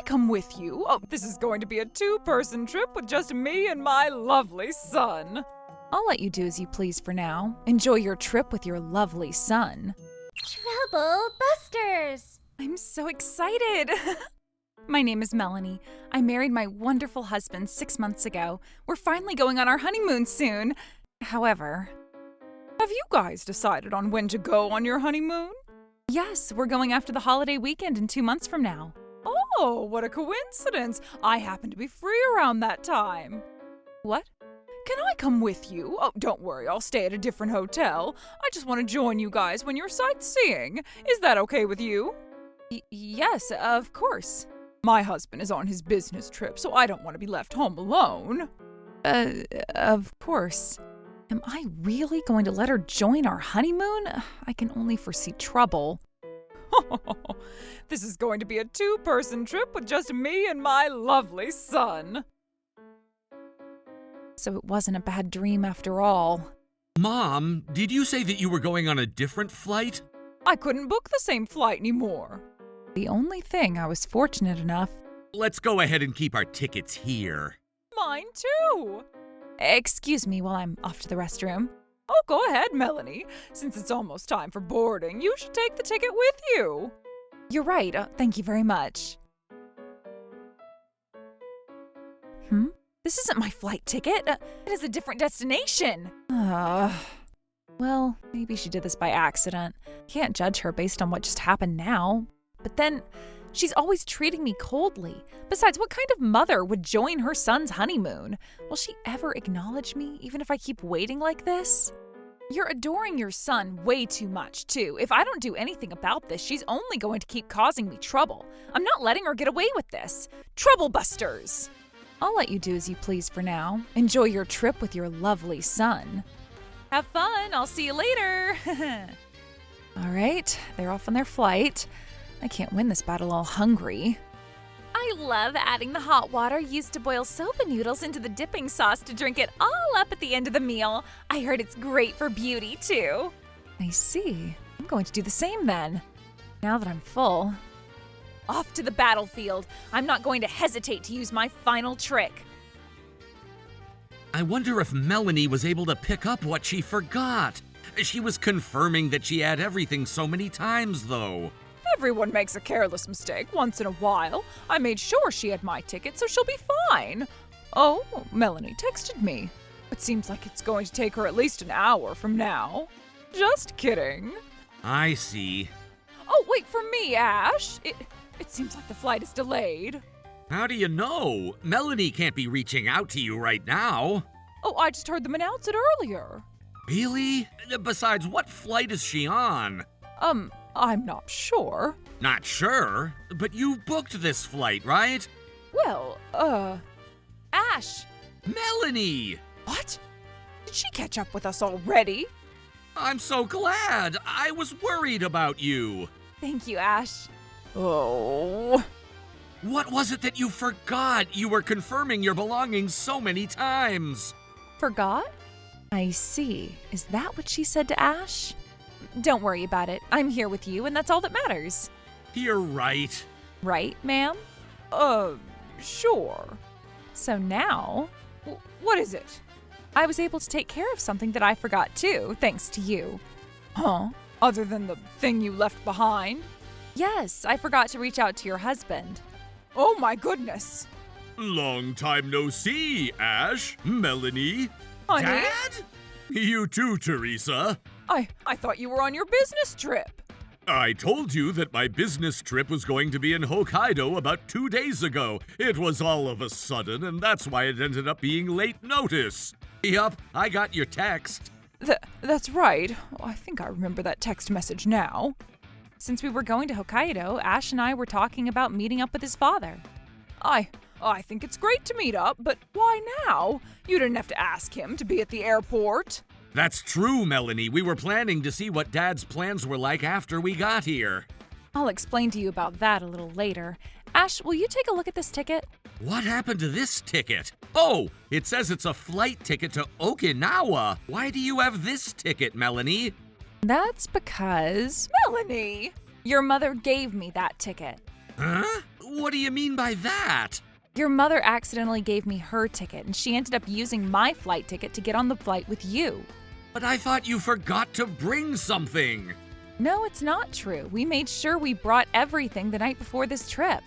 come with you? Oh, this is going to be a two-person trip with just me and my lovely son. I'll let you do as you please for now. Enjoy your trip with your lovely son. Trouble busters! I'm so excited! My name is Melanie. I married my wonderful husband 6 months ago. We're finally going on our honeymoon soon. However, have you guys decided on when to go on your honeymoon? Yes, we're going after the holiday weekend in 2 months from now. Oh, what a coincidence! I happen to be free around that time. What? Can I come with you? Oh, don't worry, I'll stay at a different hotel. I just want to join you guys when you're sightseeing. Is that okay with you? Yes, of course. My husband is on his business trip, so I don't want to be left home alone. Of course. Am I really going to let her join our honeymoon? I can only foresee trouble. This is going to be a two-person trip with just me and my lovely son. So it wasn't a bad dream after all. Mom, did you say that you were going on a different flight? I couldn't book the same flight anymore. The only thing I was fortunate enough. Let's go ahead and keep our tickets here. Mine too. Excuse me while I'm off to the restroom. Oh, go ahead, Melanie. Since it's almost time for boarding, you should take the ticket with you. You're right. Thank you very much. This isn't my flight ticket. It is a different destination. Well, maybe she did this by accident. Can't judge her based on what just happened now. But then, she's always treating me coldly. Besides, what kind of mother would join her son's honeymoon? Will she ever acknowledge me, even if I keep waiting like this? You're adoring your son way too much, too. If I don't do anything about this, she's only going to keep causing me trouble. I'm not letting her get away with this. Trouble busters! I'll let you do as you please for now. Enjoy your trip with your lovely son. Have fun. I'll see you later. All right, they're off on their flight. I can't win this battle all hungry. I love adding the hot water used to boil soba noodles into the dipping sauce to drink it all up at the end of the meal. I heard it's great for beauty, too. I see. I'm going to do the same then. Now that I'm full. Off to the battlefield. I'm not going to hesitate to use my final trick. I wonder if Melanie was able to pick up what she forgot. She was confirming that she had everything so many times, though. Everyone makes a careless mistake once in a while. I made sure she had my ticket, so she'll be fine. Oh, Melanie texted me. It seems like it's going to take her at least an hour from now. Just kidding. I see. Oh, wait for me, Ash. It seems like the flight is delayed. How do you know? Melanie can't be reaching out to you right now. Oh, I just heard them announce it earlier. Really? Besides, what flight is she on? I'm not sure. Not sure? But you booked this flight, right? Well, Ash. Melanie! What? Did she catch up with us already? I'm so glad. I was worried about you. Thank you, Ash. Oh. What was it that you forgot? You were confirming your belongings so many times. Forgot? I see. Is that what she said to Ash? Don't worry about it. I'm here with you, and that's all that matters. You're right. Right, ma'am? Sure. So now, what is it? I was able to take care of something that I forgot too, thanks to you. Huh? Other than the thing you left behind? Yes, I forgot to reach out to your husband. Oh my goodness! Long time no see, Ash, Melanie. Honey? Dad? You too, Teresa. I thought you were on your business trip. I told you that my business trip was going to be in Hokkaido about 2 days ago. It was all of a sudden, and that's why it ended up being late notice. Yup, I got your text. That's right. I think I remember that text message now. Since we were going to Hokkaido, Ash and I were talking about meeting up with his father. I think it's great to meet up, but why now? You didn't have to ask him to be at the airport. That's true, Melanie. We were planning to see what Dad's plans were like after we got here. I'll explain to you about that a little later. Ash, will you take a look at this ticket? What happened to this ticket? Oh, it says it's a flight ticket to Okinawa. Why do you have this ticket, Melanie? That's because... Melanie! Your mother gave me that ticket. Huh? What do you mean by that? Your mother accidentally gave me her ticket, and she ended up using my flight ticket to get on the flight with you. But I thought you forgot to bring something. No, it's not true. We made sure we brought everything the night before this trip.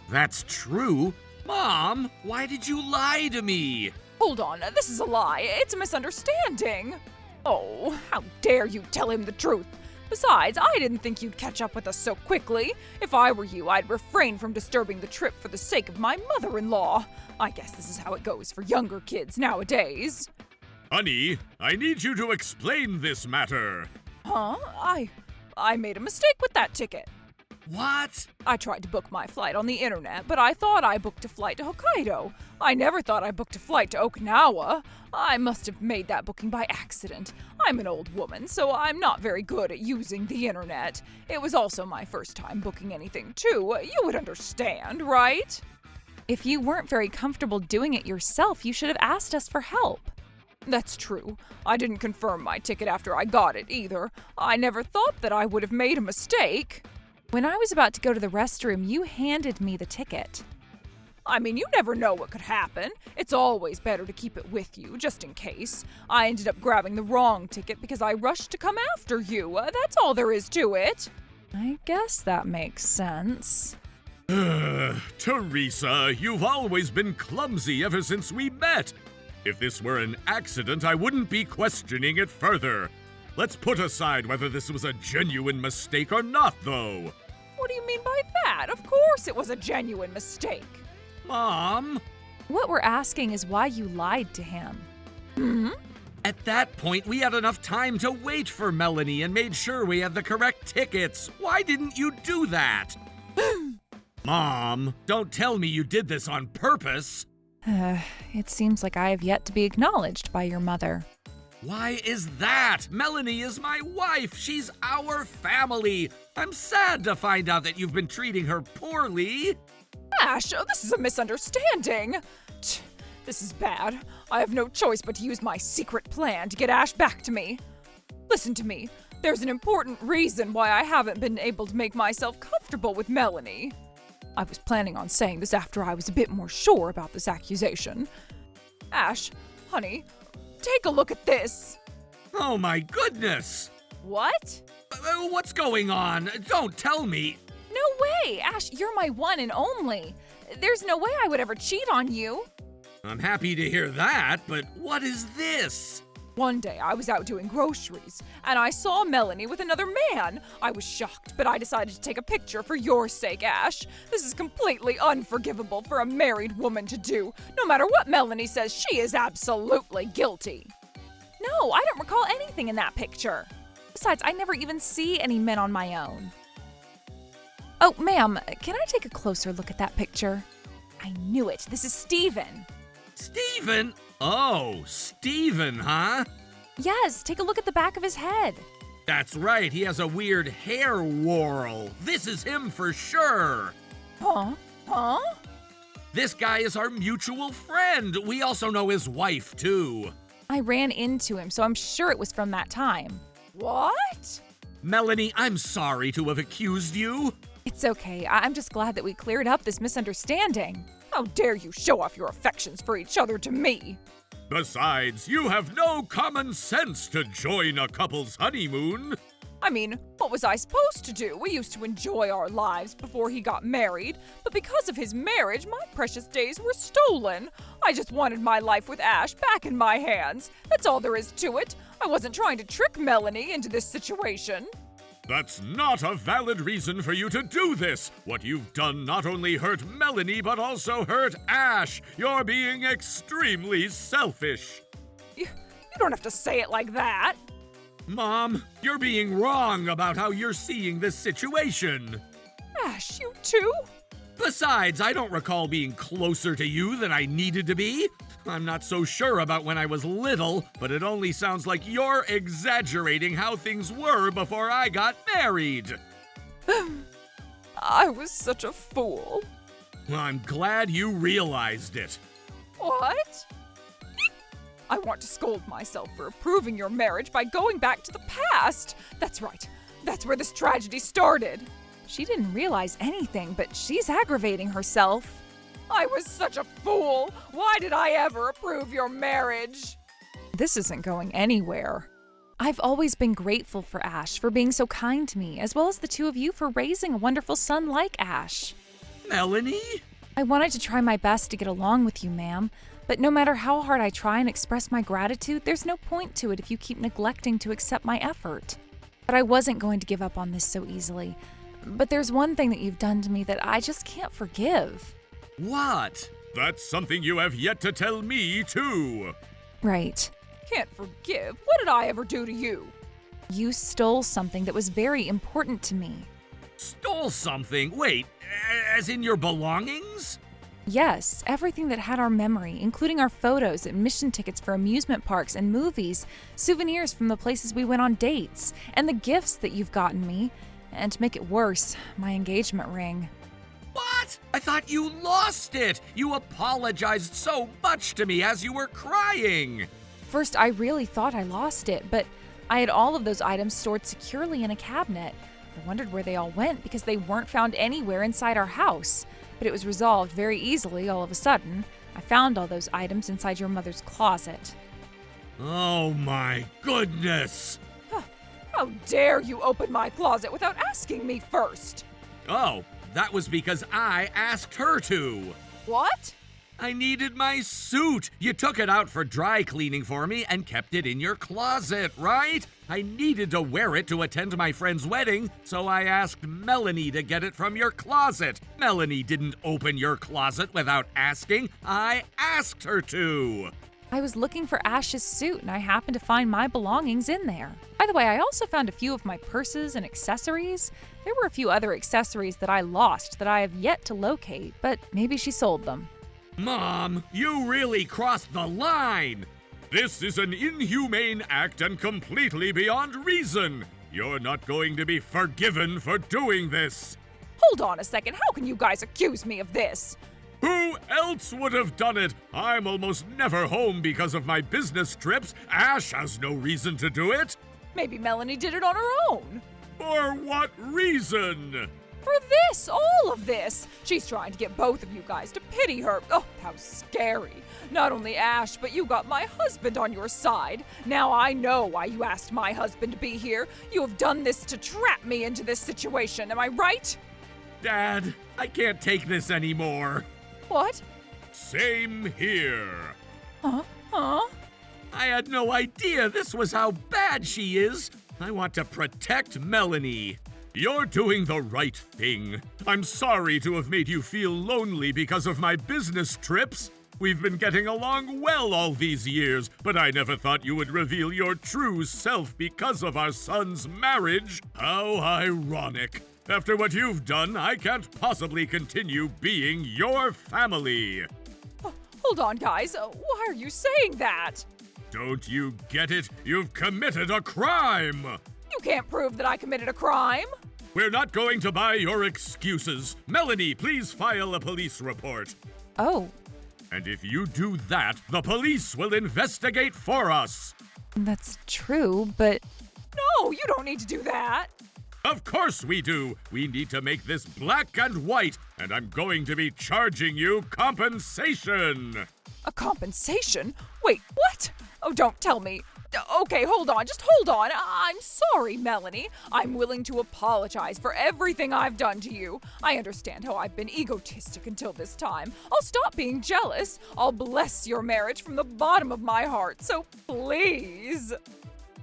That's true? Mom, why did you lie to me? Hold on, this is a lie. It's a misunderstanding. Oh, how dare you tell him the truth? Besides, I didn't think you'd catch up with us so quickly. If I were you, I'd refrain from disturbing the trip for the sake of my mother-in-law. I guess this is how it goes for younger kids nowadays. Honey, I need you to explain this matter. Huh? I made a mistake with that ticket. What? I tried to book my flight on the internet, but I thought I booked a flight to Hokkaido. I never thought I booked a flight to Okinawa. I must have made that booking by accident. I'm an old woman, so I'm not very good at using the internet. It was also my first time booking anything, too. You would understand, right? If you weren't very comfortable doing it yourself, you should have asked us for help. That's true. I didn't confirm my ticket after I got it, either. I never thought that I would have made a mistake. When I was about to go to the restroom, you handed me the ticket. I mean, you never know what could happen. It's always better to keep it with you, just in case. I ended up grabbing the wrong ticket because I rushed to come after you. That's all there is to it. I guess that makes sense. Teresa, you've always been clumsy ever since we met. If this were an accident, I wouldn't be questioning it further. Let's put aside whether this was a genuine mistake or not, though. What do you mean by that? Of course it was a genuine mistake. Mom? What we're asking is why you lied to him. At that point, we had enough time to wait for Melanie and made sure we had the correct tickets. Why didn't you do that? Mom, don't tell me you did this on purpose. It seems like I have yet to be acknowledged by your mother. Why is that? Melanie is my wife. She's our family. I'm sad to find out that you've been treating her poorly. Ash, this is a misunderstanding. This is bad. I have no choice but to use my secret plan to get Ash back to me. Listen to me. There's an important reason why I haven't been able to make myself comfortable with Melanie. I was planning on saying this after I was a bit more sure about this accusation. Ash, honey, take a look at this. Oh my goodness! What? What's going on? Don't tell me. No way! Ash, you're my one and only. There's no way I would ever cheat on you. I'm happy to hear that, but what is this? One day I was out doing groceries, and I saw Melanie with another man. I was shocked, but I decided to take a picture for your sake, Ash. This is completely unforgivable for a married woman to do. No matter what Melanie says, she is absolutely guilty. No, I don't recall anything in that picture. Besides, I never even see any men on my own. Oh, ma'am, can I take a closer look at that picture? I knew it. This is Steven. Steven? Oh, Steven, huh? Yes, take a look at the back of his head. That's right, he has a weird hair whorl. This is him for sure. Huh? This guy is our mutual friend. We also know his wife, too. I ran into him, so I'm sure it was from that time. What? Melanie, I'm sorry to have accused you. It's okay. I'm just glad that we cleared up this misunderstanding. How dare you show off your affections for each other to me? Besides, you have no common sense to join a couple's honeymoon. I mean, what was I supposed to do? We used to enjoy our lives before he got married, but because of his marriage, my precious days were stolen. I just wanted my life with Ash back in my hands. That's all there is to it. I wasn't trying to trick Melanie into this situation. That's not a valid reason for you to do this. What you've done not only hurt Melanie, but also hurt Ash. You're being extremely selfish. You don't have to say it like that. Mom, you're being wrong about how you're seeing this situation. Ash, you too? Besides, I don't recall being closer to you than I needed to be. I'm not so sure about when I was little, but it only sounds like you're exaggerating how things were before I got married. I was such a fool. Well, I'm glad you realized it. What? I want to scold myself for approving your marriage by going back to the past. That's right. That's where this tragedy started. She didn't realize anything, but she's aggravating herself. I was such a fool! Why did I ever approve your marriage? This isn't going anywhere. I've always been grateful for Ash for being so kind to me, as well as the two of you for raising a wonderful son like Ash. Melanie? I wanted to try my best to get along with you, ma'am, but no matter how hard I try and express my gratitude, there's no point to it if you keep neglecting to accept my effort. But I wasn't going to give up on this so easily. But there's one thing that you've done to me that I just can't forgive. What? That's something you have yet to tell me, too. Right. Can't forgive? What did I ever do to you? You stole something that was very important to me. Stole something? Wait, as in your belongings? Yes, everything that had our memory, including our photos, admission tickets for amusement parks and movies, souvenirs from the places we went on dates, and the gifts that you've gotten me. And to make it worse, my engagement ring. What? I thought you lost it! You apologized so much to me as you were crying! First, I really thought I lost it, but I had all of those items stored securely in a cabinet. I wondered where they all went because they weren't found anywhere inside our house. But it was resolved very easily all of a sudden. I found all those items inside your mother's closet. Oh my goodness! How dare you open my closet without asking me first? Oh, that was because I asked her to. What? I needed my suit. You took it out for dry cleaning for me and kept it in your closet, right? I needed to wear it to attend my friend's wedding, so I asked Melanie to get it from your closet. Melanie didn't open your closet without asking. I asked her to. I was looking for Ash's suit and I happened to find my belongings in there. By the way, I also found a few of my purses and accessories. There were a few other accessories that I lost that I have yet to locate, but maybe she sold them. Mom, you really crossed the line! This is an inhumane act and completely beyond reason! You're not going to be forgiven for doing this! Hold on a second, how can you guys accuse me of this? Who else would have done it? I'm almost never home because of my business trips. Ash has no reason to do it. Maybe Melanie did it on her own. For what reason? For this, all of this. She's trying to get both of you guys to pity her. Oh, how scary. Not only Ash, but you got my husband on your side. Now I know why you asked my husband to be here. You have done this to trap me into this situation, am I right? Dad, I can't take this anymore. What? Same here. Huh? I had no idea this was how bad she is. I want to protect Melanie. You're doing the right thing. I'm sorry to have made you feel lonely because of my business trips. We've been getting along well all these years, but I never thought you would reveal your true self because of our son's marriage. How ironic. After what you've done, I can't possibly continue being your family. Hold on, guys. Why are you saying that? Don't you get it? You've committed a crime! You can't prove that I committed a crime. We're not going to buy your excuses. Melanie, please file a police report. Oh, And if you do that, the police will investigate for us. that's true, but... No, you don't need to do that. Of course we do. We need to make this black and white, and I'm going to be charging you compensation. A compensation? Wait, what? Oh, don't tell me. Okay, hold on, just hold on. I'm sorry, Melanie. I'm willing to apologize for everything I've done to you. I understand how I've been egotistic until this time. I'll stop being jealous. I'll bless your marriage from the bottom of my heart, so please.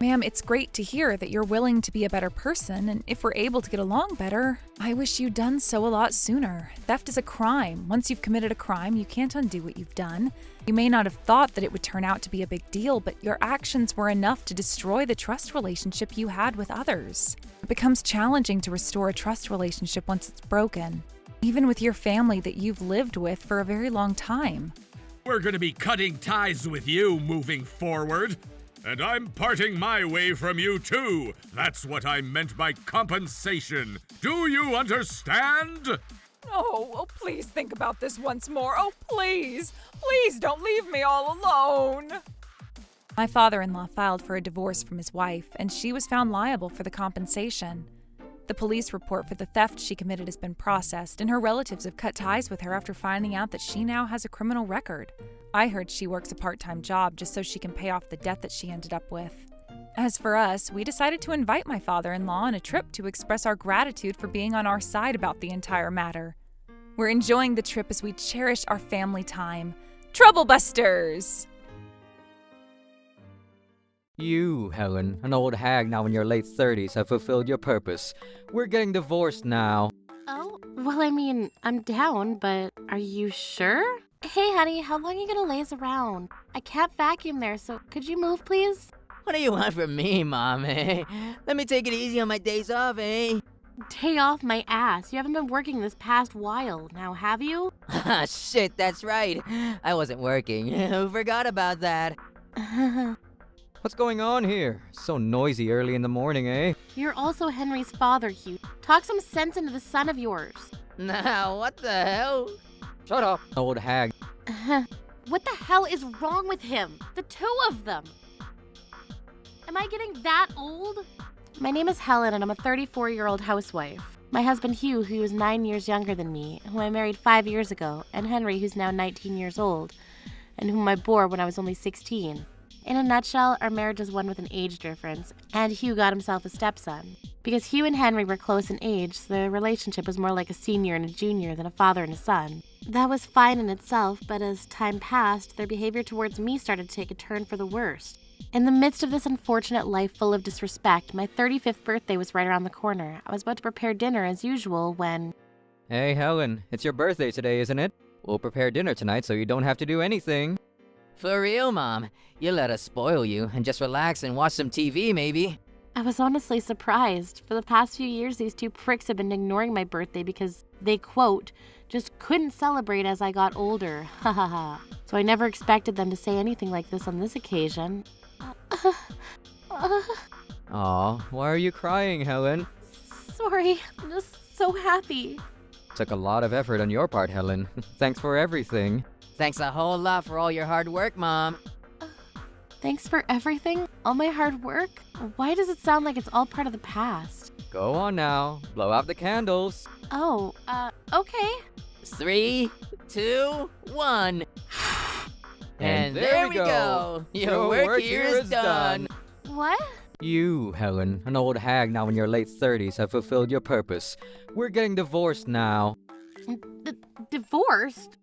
Ma'am, it's great to hear that you're willing to be a better person, and if we're able to get along better, I wish you'd done so a lot sooner. Theft is a crime. Once you've committed a crime, you can't undo what you've done. You may not have thought that it would turn out to be a big deal, but your actions were enough to destroy the trust relationship you had with others. It becomes challenging to restore a trust relationship once it's broken, even with your family that you've lived with for a very long time. We're going to be cutting ties with you moving forward. And I'm parting my way from you too. That's what I meant by compensation. Do you understand? Oh, please think about this once more. Oh, please. Please don't leave me all alone. My father-in-law filed for a divorce from his wife, and she was found liable for the compensation. The police report for the theft she committed has been processed, and her relatives have cut ties with her after finding out that she now has a criminal record. I heard she works a part-time job just so she can pay off the debt that she ended up with. As for us, we decided to invite my father-in-law on a trip to express our gratitude for being on our side about the entire matter. We're enjoying the trip as we cherish our family time. Troublebusters! You, Helen, an old hag now in your late 30s, have fulfilled your purpose. We're getting divorced now. Oh, well, I mean, I'm down, but are you sure? Hey, honey, how long are you gonna laze around? I can't vacuum there, so could you move, please? What do you want from me, Mom, eh? Let me take it easy on my days off, eh? Day off my ass. You haven't been working this past while, now have you? Ah, shit, that's right. I wasn't working. Forgot about that. What's going on here? So noisy early in the morning, eh? You're also Henry's father, Hugh. Talk some sense into the son of yours. Now, what the hell? Shut up, old hag. What the hell is wrong with him? The two of them. Am I getting that old? My name is Helen, and I'm a 34-year-old housewife. My husband Hugh, who is 9 years younger than me, whom I married 5 years ago, and Henry, who's now 19 years old, and whom I bore when I was only 16. In a nutshell, our marriage is one with an age difference, and Hugh got himself a stepson. Because Hugh and Henry were close in age, the relationship was more like a senior and a junior than a father and a son. That was fine in itself, but as time passed, their behavior towards me started to take a turn for the worst. In the midst of this unfortunate life full of disrespect, my 35th birthday was right around the corner. I was about to prepare dinner as usual when... Hey, Helen, it's your birthday today, isn't it? We'll prepare dinner tonight so you don't have to do anything. For real, Mom. You let us spoil you and just relax and watch some TV, maybe. I was honestly surprised. For the past few years, these two pricks have been ignoring my birthday because they, quote, just couldn't celebrate as I got older. Ha ha ha. So I never expected them to say anything like this on this occasion. Aw, why are you crying, Helen? Sorry, I'm just so happy. Took a lot of effort on your part, Helen. Thanks for everything. Thanks a whole lot for all your hard work, Mom. Thanks for everything? All my hard work? Why does it sound like it's all part of the past? Go on now, blow out the candles. Oh, okay. 3, 2, 1. And there we go. Your work here is done. What? You, Helen, an old hag now in your late 30s, have fulfilled your purpose. We're getting divorced now. Divorced?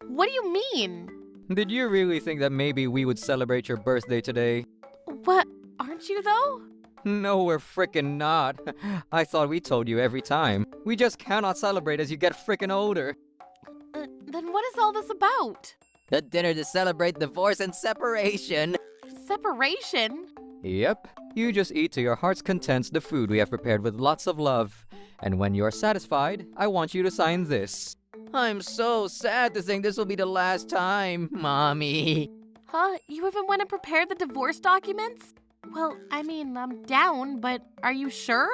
What do you mean? Did you really think that maybe we would celebrate your birthday today? What? Aren't you, though? No, we're frickin' not. I thought we told you every time. We just cannot celebrate as you get frickin' older. Then what is all this about? A dinner to celebrate divorce and separation. Separation? Yep. You just eat to your heart's content the food we have prepared with lots of love. And when you're satisfied, I want you to sign this. I'm so sad to think this will be the last time, Mommy. Huh? You even went and prepared the divorce documents? Well, I mean, I'm down, but are you sure?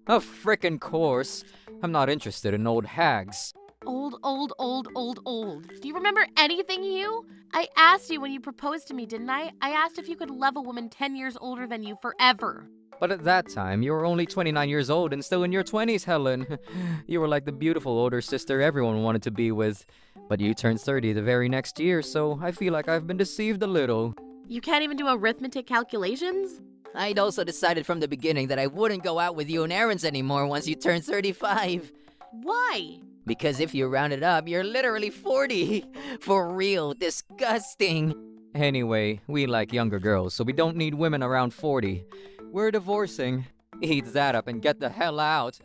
Of frickin' course. I'm not interested in old hags. Old. Do you remember anything, Hugh? I asked you when you proposed to me, didn't I? I asked if you could love a woman 10 years older than you forever. But at that time, you were only 29 years old and still in your 20s, Helen. You were like the beautiful older sister everyone wanted to be with. But you turned 30 the very next year, so I feel like I've been deceived a little. You can't even do arithmetic calculations? I'd also decided from the beginning that I wouldn't go out with you and errands anymore once you turn 35. Why? Because if you round it up, you're literally 40. For real, disgusting. Anyway, we like younger girls, so we don't need women around 40. We're divorcing. Eat that up and get the hell out.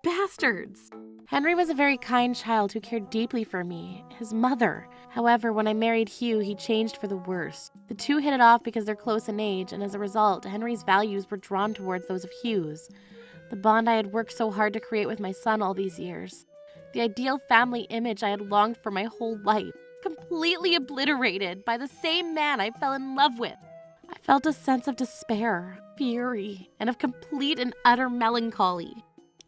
Bastards. Henry was a very kind child who cared deeply for me, his mother. However, when I married Hugh, he changed for the worse. The two hit it off because they're close in age, and as a result, Henry's values were drawn towards those of Hugh's. The bond I had worked so hard to create with my son all these years. The ideal family image I had longed for my whole life, completely obliterated by the same man I fell in love with. I felt a sense of despair, fury, and of complete and utter melancholy.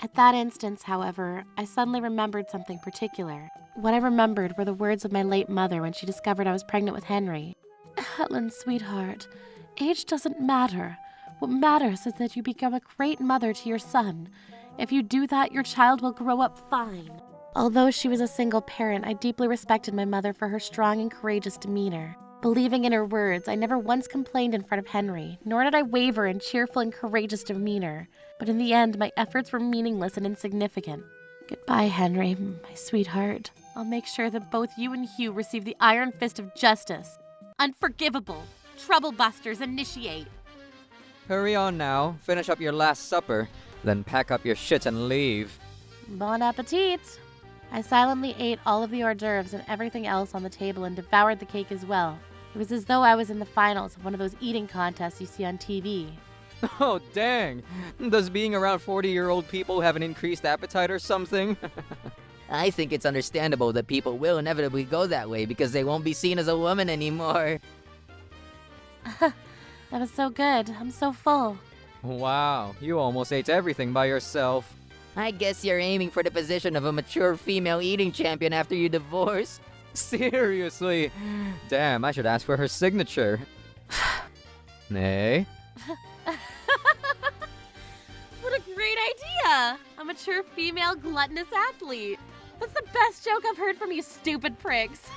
At that instance, however, I suddenly remembered something particular. What I remembered were the words of my late mother when she discovered I was pregnant with Henry. "Helen, sweetheart, age doesn't matter. What matters is that you become a great mother to your son. If you do that, your child will grow up fine. Although she was a single parent, I deeply respected my mother for her strong and courageous demeanor. Believing in her words, I never once complained in front of Henry, nor did I waver in cheerful and courageous demeanor. But in the end, my efforts were meaningless and insignificant. Goodbye, Henry, my sweetheart. I'll make sure that both you and Hugh receive the iron fist of justice. Unforgivable. Troublebusters initiate. Hurry on now, finish up your last supper, then pack up your shit and leave. Bon appetit! I silently ate all of the hors d'oeuvres and everything else on the table and devoured the cake as well. It was as though I was in the finals of one of those eating contests you see on TV. Oh, dang. Does being around 40-year-old people have an increased appetite or something? I think it's understandable that people will inevitably go that way because they won't be seen as a woman anymore. That was so good. I'm so full. Wow, you almost ate everything by yourself. I guess you're aiming for the position of a mature female eating champion after you divorce. Seriously? Damn, I should ask for her signature. Nay? What a great idea! A mature female gluttonous athlete. That's the best joke I've heard from you stupid pricks.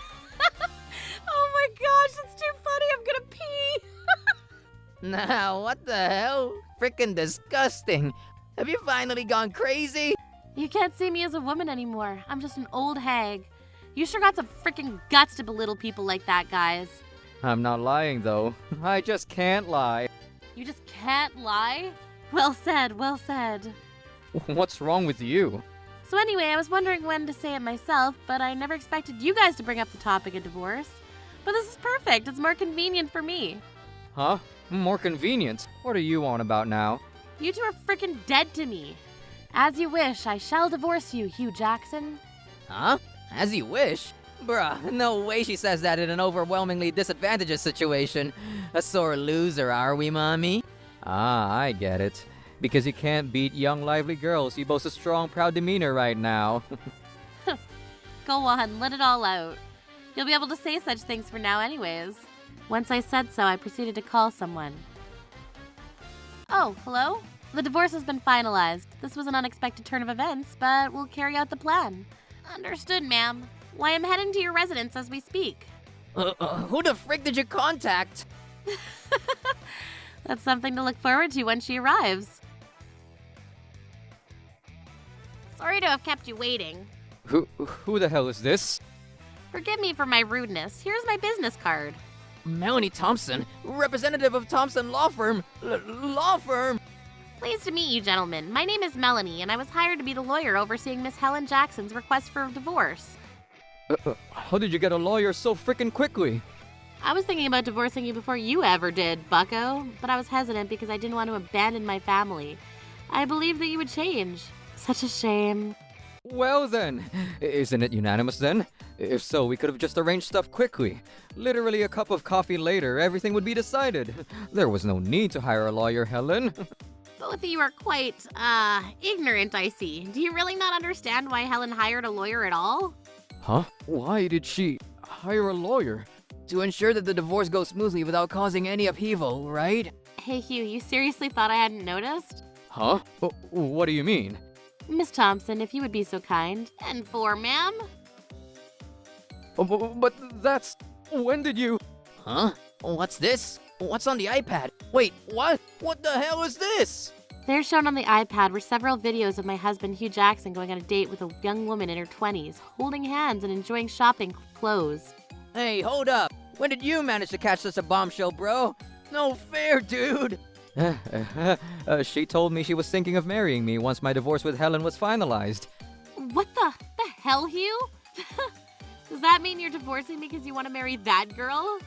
Oh my gosh, that's too funny. I'm gonna pee. Now, what the hell? Frickin' disgusting. Have you finally gone crazy? You can't see me as a woman anymore. I'm just an old hag. You sure got some freaking guts to belittle people like that, guys. I'm not lying, though. I just can't lie. You just can't lie? Well said, well said. What's wrong with you? So anyway, I was wondering when to say it myself, but I never expected you guys to bring up the topic of divorce. But this is perfect. It's more convenient for me. Huh? More convenient? What are you on about now? You two are freaking dead to me. As you wish, I shall divorce you, Hugh Jackson. Huh? As you wish? Bruh, no way she says that in an overwhelmingly disadvantageous situation. A sore loser, are we, mommy? Ah, I get it. Because you can't beat young, lively girls, you boast a strong, proud demeanor right now. Go on, let it all out. You'll be able to say such things for now anyways. Once I said so, I proceeded to call someone. Oh, hello? The divorce has been finalized. This was an unexpected turn of events, but we'll carry out the plan. Understood, ma'am. Why, I'm heading to your residence as we speak. Who the frick did you contact? That's something to look forward to when she arrives. Sorry to have kept you waiting. Who the hell is this? Forgive me for my rudeness. Here's my business card. Melanie Thompson, representative of Thompson Law Firm. Law Firm! Pleased to meet you, gentlemen. My name is Melanie, and I was hired to be the lawyer overseeing Miss Helen Jackson's request for divorce. How did you get a lawyer so frickin' quickly? I was thinking about divorcing you before you ever did, bucko, but I was hesitant because I didn't want to abandon my family. I believed that you would change. Such a shame. Well then, isn't it unanimous then? If so, we could have just arranged stuff quickly. Literally a cup of coffee later, everything would be decided. There was no need to hire a lawyer, Helen. Both of you are quite, ignorant, I see. Do you really not understand why Helen hired a lawyer at all? Huh? Why did she hire a lawyer? To ensure that the divorce goes smoothly without causing any upheaval, right? Hey, Hugh, you seriously thought I hadn't noticed? Huh? What do you mean? Miss Thompson, if you would be so kind. And for, ma'am? But that's... When did you... Huh? What's this? What's on the iPad? Wait, what? What the hell is this? There shown on the iPad were several videos of my husband, Hugh Jackson, going on a date with a young woman in her 20s, holding hands and enjoying shopping clothes. Hey, hold up. When did you manage to catch such a bombshell, bro? No fair, dude. She told me she was thinking of marrying me once my divorce with Helen was finalized. What the hell, Hugh? Does that mean you're divorcing me because you want to marry that girl?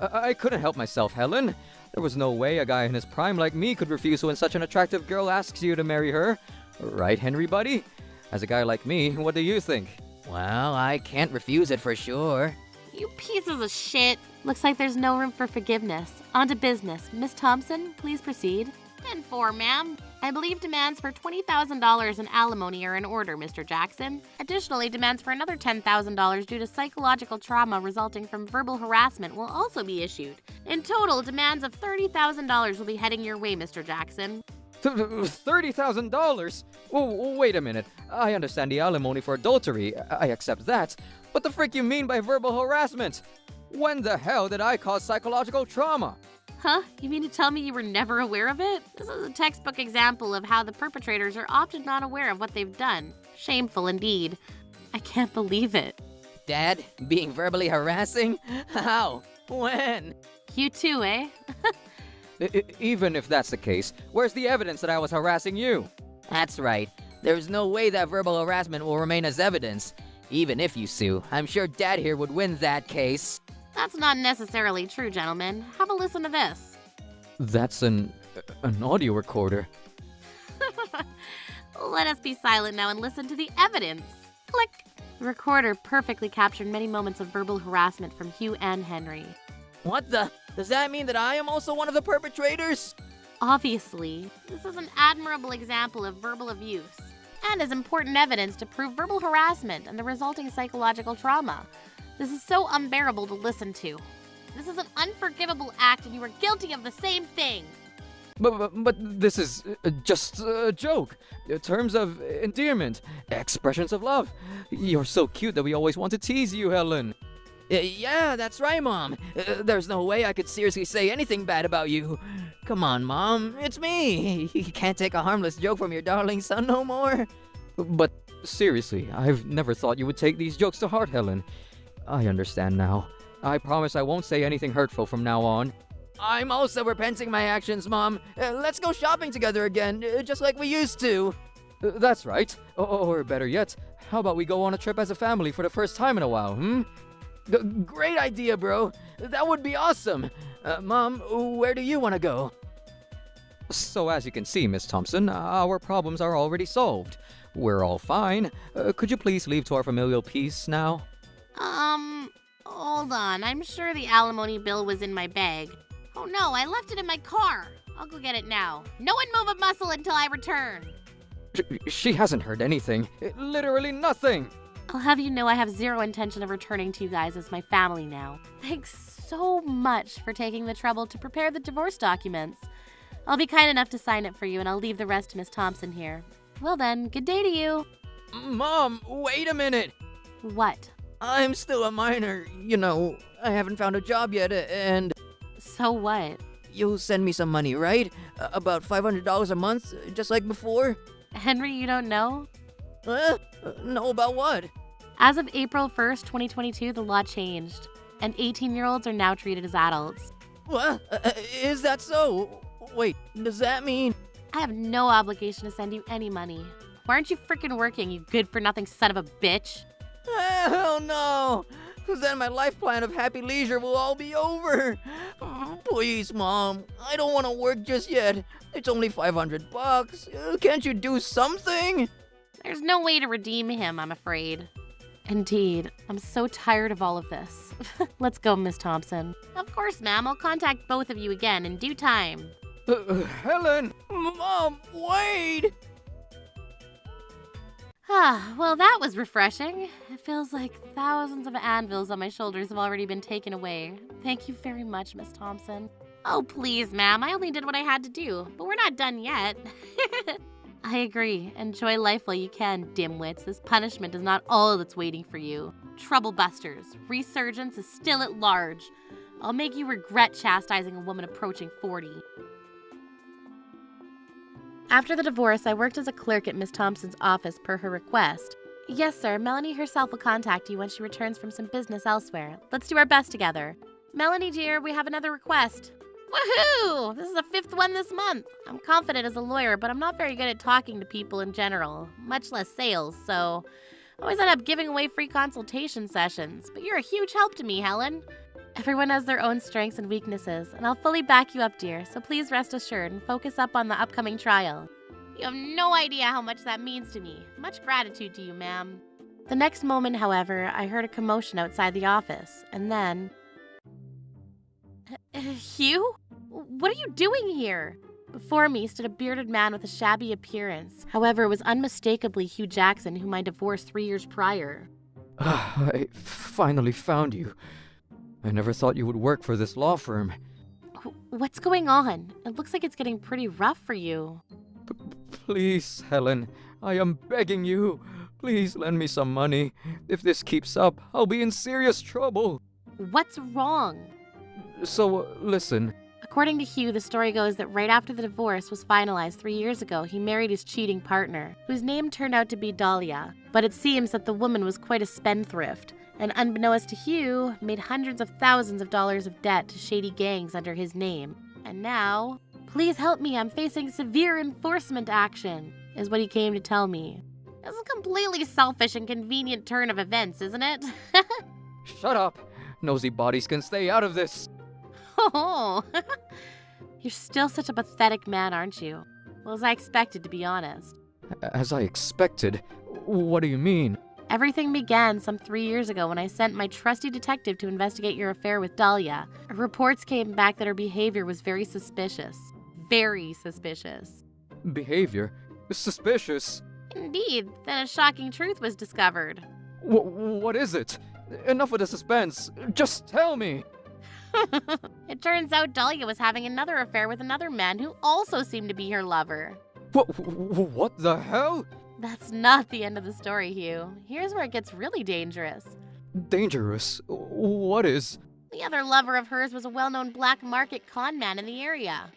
I couldn't help myself, Helen. There was no way a guy in his prime like me could refuse when such an attractive girl asks you to marry her. Right, Henry, buddy? As a guy like me, what do you think? Well, I can't refuse it for sure. You pieces of shit. Looks like there's no room for forgiveness. On to business. Miss Thompson, please proceed. And for, ma'am. I believe demands for $20,000 in alimony are in order, Mr. Jackson. Additionally, demands for another $10,000 due to psychological trauma resulting from verbal harassment will also be issued. In total, demands of $30,000 will be heading your way, Mr. Jackson. $30,000? Oh, wait a minute. I understand the alimony for adultery. I accept that. What the frick you mean by verbal harassment? When the hell did I cause psychological trauma? Huh? You mean to tell me you were never aware of it? This is a textbook example of how the perpetrators are often not aware of what they've done. Shameful indeed. I can't believe it. Dad, being verbally harassing? How? When? You too, eh? Even if that's the case, where's the evidence that I was harassing you? That's right. There's no way that verbal harassment will remain as evidence. Even if you sue, I'm sure Dad here would win that case. That's not necessarily true, gentlemen. Have a listen to this. That's an audio recorder. Let us be silent now and listen to the evidence. Click. The recorder perfectly captured many moments of verbal harassment from Hugh and Henry. What the? Does that mean that I am also one of the perpetrators? Obviously, this is an admirable example of verbal abuse and is important evidence to prove verbal harassment and the resulting psychological trauma. This is so unbearable to listen to. This is an unforgivable act and you are guilty of the same thing. But this is just a joke. Terms of endearment, expressions of love. You're so cute that we always want to tease you, Helen. Yeah, that's right, Mom. There's no way I could seriously say anything bad about you. Come on, Mom. It's me. You can't take a harmless joke from your darling son no more. But seriously, I've never thought you would take these jokes to heart, Helen. I understand now. I promise I won't say anything hurtful from now on. I'm also repenting my actions, Mom. Let's go shopping together again, just like we used to. That's right. Or better yet, how about we go on a trip as a family for the first time in a while, Great idea, bro. That would be awesome. Mom, where do you want to go? So as you can see, Miss Thompson, our problems are already solved. We're all fine. Could you please leave to our familial peace now? Hold on. I'm sure the alimony bill was in my bag. Oh no, I left it in my car. I'll go get it now. No one move a muscle until I return. She hasn't heard anything. Literally nothing. I'll have you know I have zero intention of returning to you guys as my family now. Thanks so much for taking the trouble to prepare the divorce documents. I'll be kind enough to sign it for you and I'll leave the rest to Miss Thompson here. Well then, good day to you. Mom, wait a minute. What? I'm still a minor. You know, I haven't found a job yet, and... So what? You'll send me some money, right? About $500 a month, just like before? Henry, you don't know? No, about what? As of April 1st, 2022, the law changed, and 18-year-olds are now treated as adults. What? Is that so? Wait, does that mean... I have no obligation to send you any money. Why aren't you freaking working, you good-for-nothing son of a bitch? Hell no! Because then my life plan of happy leisure will all be over. Please, Mom. I don't want to work just yet. It's only $500. Can't you do something? There's no way to redeem him, I'm afraid. Indeed. I'm so tired of all of this. Let's go, Miss Thompson. Of course, ma'am. I'll contact both of you again in due time. Helen! Mom, wait! Well, that was refreshing. It feels like thousands of anvils on my shoulders have already been taken away. Thank you very much, Miss Thompson. Oh, please, ma'am. I only did what I had to do, but we're not done yet. I agree. Enjoy life while you can, dimwits. This punishment is not all that's waiting for you. Troublebusters, resurgence is still at large. I'll make you regret chastising a woman approaching 40. After the divorce, I worked as a clerk at Miss Thompson's office per her request. Yes, sir. Melanie herself will contact you when she returns from some business elsewhere. Let's do our best together. Melanie, dear, we have another request. Woohoo! This is the 5th one this month. I'm confident as a lawyer, but I'm not very good at talking to people in general, much less sales, so I always end up giving away free consultation sessions. But you're a huge help to me, Helen. Everyone has their own strengths and weaknesses, and I'll fully back you up, dear, so please rest assured and focus up on the upcoming trial. You have no idea how much that means to me. Much gratitude to you, ma'am. The next moment, however, I heard a commotion outside the office, and then... Hugh? What are you doing here? Before me stood a bearded man with a shabby appearance. However, it was unmistakably Hugh Jackson, whom I divorced 3 years prior. I finally found you. I never thought you would work for this law firm. What's going on? It looks like it's getting pretty rough for you. Please, Helen, I am begging you. Please lend me some money. If this keeps up, I'll be in serious trouble. What's wrong? So, listen. According to Hugh, the story goes that right after the divorce was finalized 3 years ago, he married his cheating partner, whose name turned out to be Dahlia. But it seems that the woman was quite a spendthrift, and unbeknownst to Hugh, made hundreds of thousands of dollars of debt to shady gangs under his name. And now, please help me, I'm facing severe enforcement action, is what he came to tell me. It's a completely selfish and convenient turn of events, isn't it? Shut up. Nosy bodies can stay out of this. Oh, you're still such a pathetic man, aren't you? Well, as I expected, to be honest. As I expected? What do you mean? Everything began some 3 years ago when I sent my trusty detective to investigate your affair with Dahlia. Reports came back that her behavior was very suspicious. Very suspicious. Behavior? Suspicious? Indeed, then a shocking truth was discovered. What is it? Enough with the suspense. Just tell me. It turns out Dahlia was having another affair with another man who also seemed to be her lover. What the hell? That's not the end of the story, Hugh. Here's where it gets really dangerous. Dangerous? What is? The other lover of hers was a well-known black market con man in the area.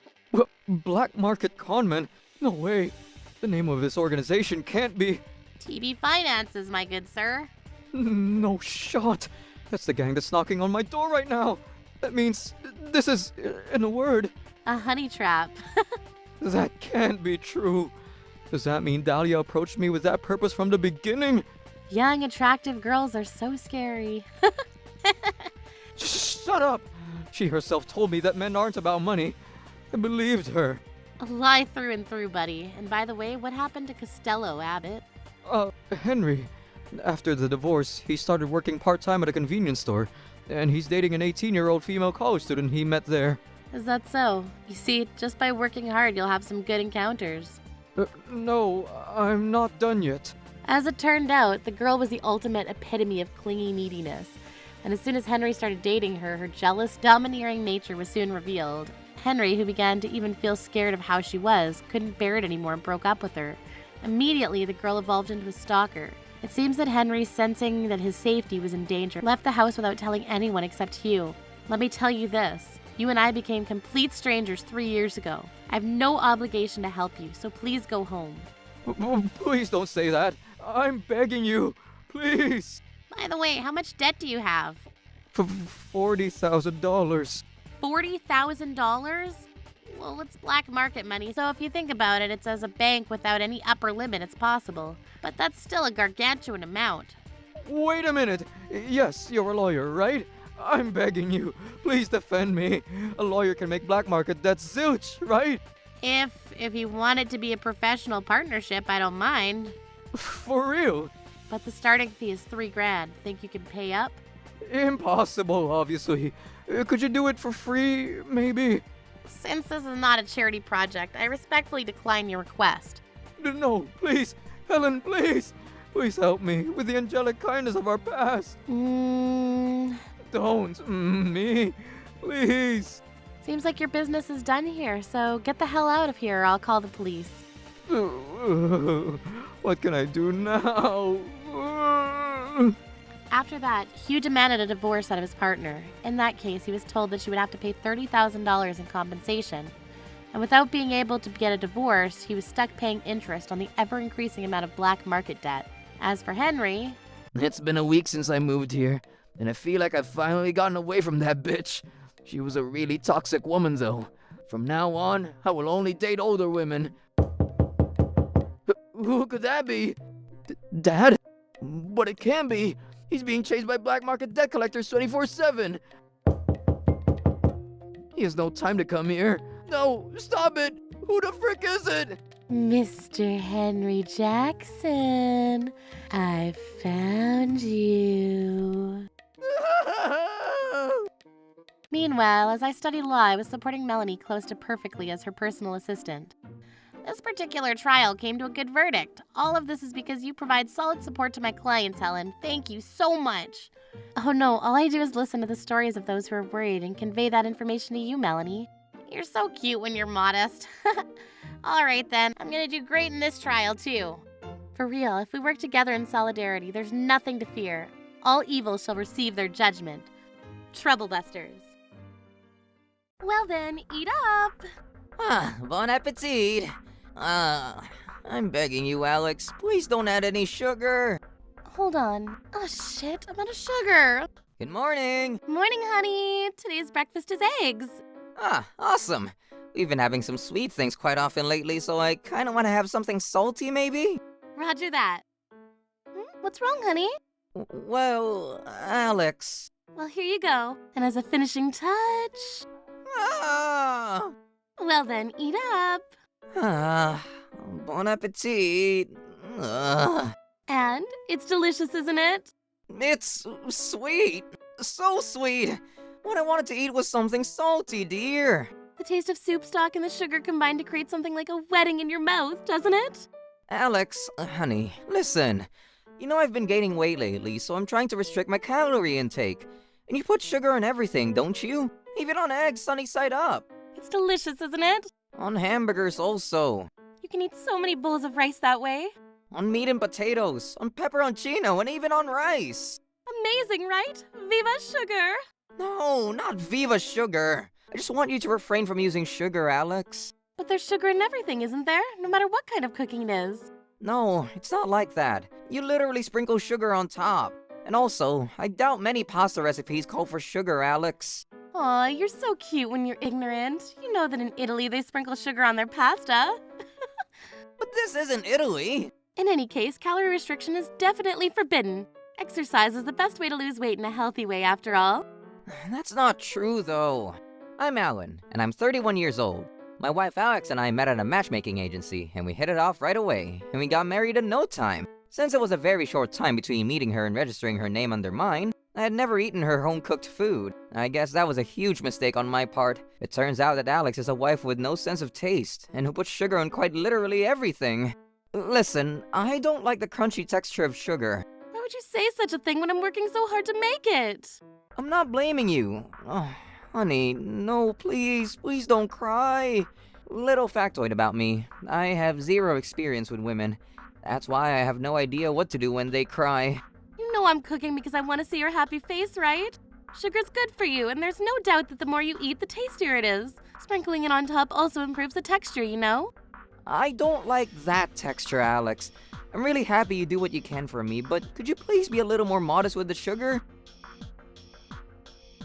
Black market conman? No way. The name of this organization can't be... TB Finances, my good sir. No shot. That's the gang that's knocking on my door right now. That means this is, in a word... A honey trap. That can't be true. Does that mean Dahlia approached me with that purpose from the beginning? Young, attractive girls are so scary. Shut up! She herself told me that men aren't about money. I believed her. A lie through and through, buddy. And by the way, what happened to Costello, Abbott? Henry. After the divorce, he started working part-time at a convenience store, and he's dating an 18-year-old female college student he met there. Is that so? You see, just by working hard, you'll have some good encounters. No, I'm not done yet. As it turned out, the girl was the ultimate epitome of clingy neediness. And as soon as Henry started dating her, her jealous, domineering nature was soon revealed. Henry, who began to even feel scared of how she was, couldn't bear it anymore and broke up with her. Immediately, the girl evolved into a stalker. It seems that Henry, sensing that his safety was in danger, left the house without telling anyone except Hugh. Let me tell you this. You and I became complete strangers 3 years ago. I have no obligation to help you, so please go home. Please don't say that. I'm begging you. Please. By the way, how much debt do you have? $40,000. $40,000? Well, it's black market money, so if you think about it, it's as a bank without any upper limit, it's possible. But that's still a gargantuan amount. Wait a minute. Yes, you're a lawyer, right? I'm begging you. Please defend me. A lawyer can make black market debts zilch, right? If you want it to be a professional partnership, I don't mind. For real? But the starting fee is $3,000. Think you can pay up? Impossible, obviously. Could you do it for free, maybe? Since this is not a charity project, I respectfully decline your request. No, please. Helen, please. Please help me with the angelic kindness of our past. Don't. Me. Please. Seems like your business is done here, so get the hell out of here or I'll call the police. What can I do now? After that, Hugh demanded a divorce out of his partner. In that case, he was told that she would have to pay $30,000 in compensation. And without being able to get a divorce, he was stuck paying interest on the ever-increasing amount of black market debt. As for Henry... It's been a week since I moved here, and I feel like I've finally gotten away from that bitch. She was a really toxic woman, though. From now on, I will only date older women. Who could that be? Dad? But it can be. He's being chased by black market debt collectors 24/7. He has no time to come here. No, stop it. Who the frick is it? Mr. Henry Jackson, I found you. Meanwhile, as I studied law, I was supporting Melanie close to perfectly as her personal assistant. This particular trial came to a good verdict. All of this is because you provide solid support to my clients, Helen. Thank you so much. Oh no, all I do is listen to the stories of those who are worried and convey that information to you, Melanie. You're so cute when you're modest. Alright then, I'm gonna do great in this trial too. For real, if we work together in solidarity, there's nothing to fear. All evil shall receive their judgment. Troublebusters. Well then, eat up! Bon appetit. I'm begging you, Alex, please don't add any sugar. Hold on. Oh shit, I'm out of sugar. Good morning. Morning, honey. Today's breakfast is eggs. Awesome. We've been having some sweet things quite often lately, so I kind of want to have something salty, maybe? Roger that. What's wrong, honey? Well, Alex. Well, here you go. And as a finishing touch... Ah! Well then, eat up. Bon appetit. And it's delicious, isn't it? It's sweet. So sweet. What I wanted to eat was something salty, dear. The taste of soup stock and the sugar combine to create something like a wedding in your mouth, doesn't it? Alex, honey, listen. You know I've been gaining weight lately, so I'm trying to restrict my calorie intake. And you put sugar on everything, don't you? Even on eggs sunny side up. It's delicious, isn't it? On hamburgers also. You can eat so many bowls of rice that way. On meat and potatoes. On pepperoncino, and even on rice. Amazing, right? Viva sugar! No, not Viva Sugar. I just want you to refrain from using sugar, Alex. But there's sugar in everything, isn't there? No matter what kind of cooking it is. No, it's not like that. You literally sprinkle sugar on top. And also, I doubt many pasta recipes call for sugar, Alex. Aw, you're so cute when you're ignorant. You know that in Italy they sprinkle sugar on their pasta. But this isn't Italy. In any case, calorie restriction is definitely forbidden. Exercise is the best way to lose weight in a healthy way, after all. That's not true, though. I'm Alan, and I'm 31 years old. My wife Alex and I met at a matchmaking agency, and we hit it off right away, and we got married in no time. Since it was a very short time between meeting her and registering her name under mine, I had never eaten her home-cooked food. I guess that was a huge mistake on my part. It turns out that Alex is a wife with no sense of taste, and who puts sugar on quite literally everything. Listen, I don't like the crunchy texture of sugar. Why would you say such a thing when I'm working so hard to make it? I'm not blaming you. Oh, honey, no, please don't cry. Little factoid about me. I have zero experience with women. That's why I have no idea what to do when they cry. You know I'm cooking because I want to see your happy face, right? Sugar's good for you, and there's no doubt that the more you eat, the tastier it is. Sprinkling it on top also improves the texture, you know? I don't like that texture, Alex. I'm really happy you do what you can for me, but could you please be a little more modest with the sugar?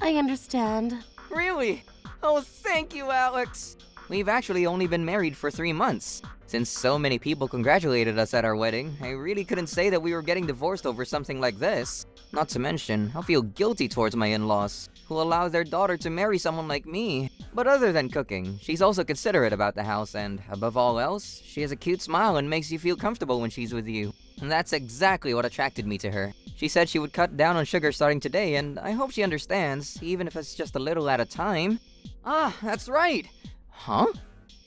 I understand. Really? Oh, thank you, Alex. We've actually only been married for 3 months. Since so many people congratulated us at our wedding, I really couldn't say that we were getting divorced over something like this. Not to mention, I'll feel guilty towards my in-laws, who allow their daughter to marry someone like me. But other than cooking, she's also considerate about the house, and above all else, she has a cute smile and makes you feel comfortable when she's with you. And that's exactly what attracted me to her. She said she would cut down on sugar starting today, and I hope she understands, even if it's just a little at a time. Ah, that's right! Huh?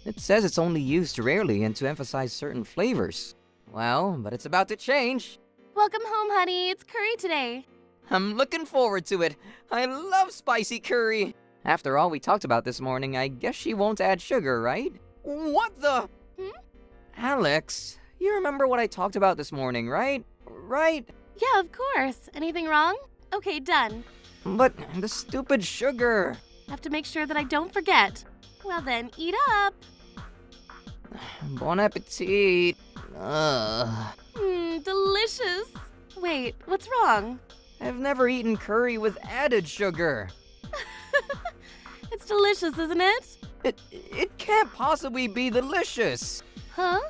It says it's only used rarely and to emphasize certain flavors. Well, but it's about to change. Welcome home, honey. It's curry today. I'm looking forward to it. I love spicy curry. After all we talked about this morning, I guess she won't add sugar, right? What the? Alex, you remember what I talked about this morning, right? Right? Yeah, of course. Anything wrong? Okay, done. But the stupid sugar. Have to make sure that I don't forget. Well then, eat up. Bon appetit. Delicious. Wait, what's wrong? I've never eaten curry with added sugar. It's delicious, isn't it? It can't possibly be delicious. Huh?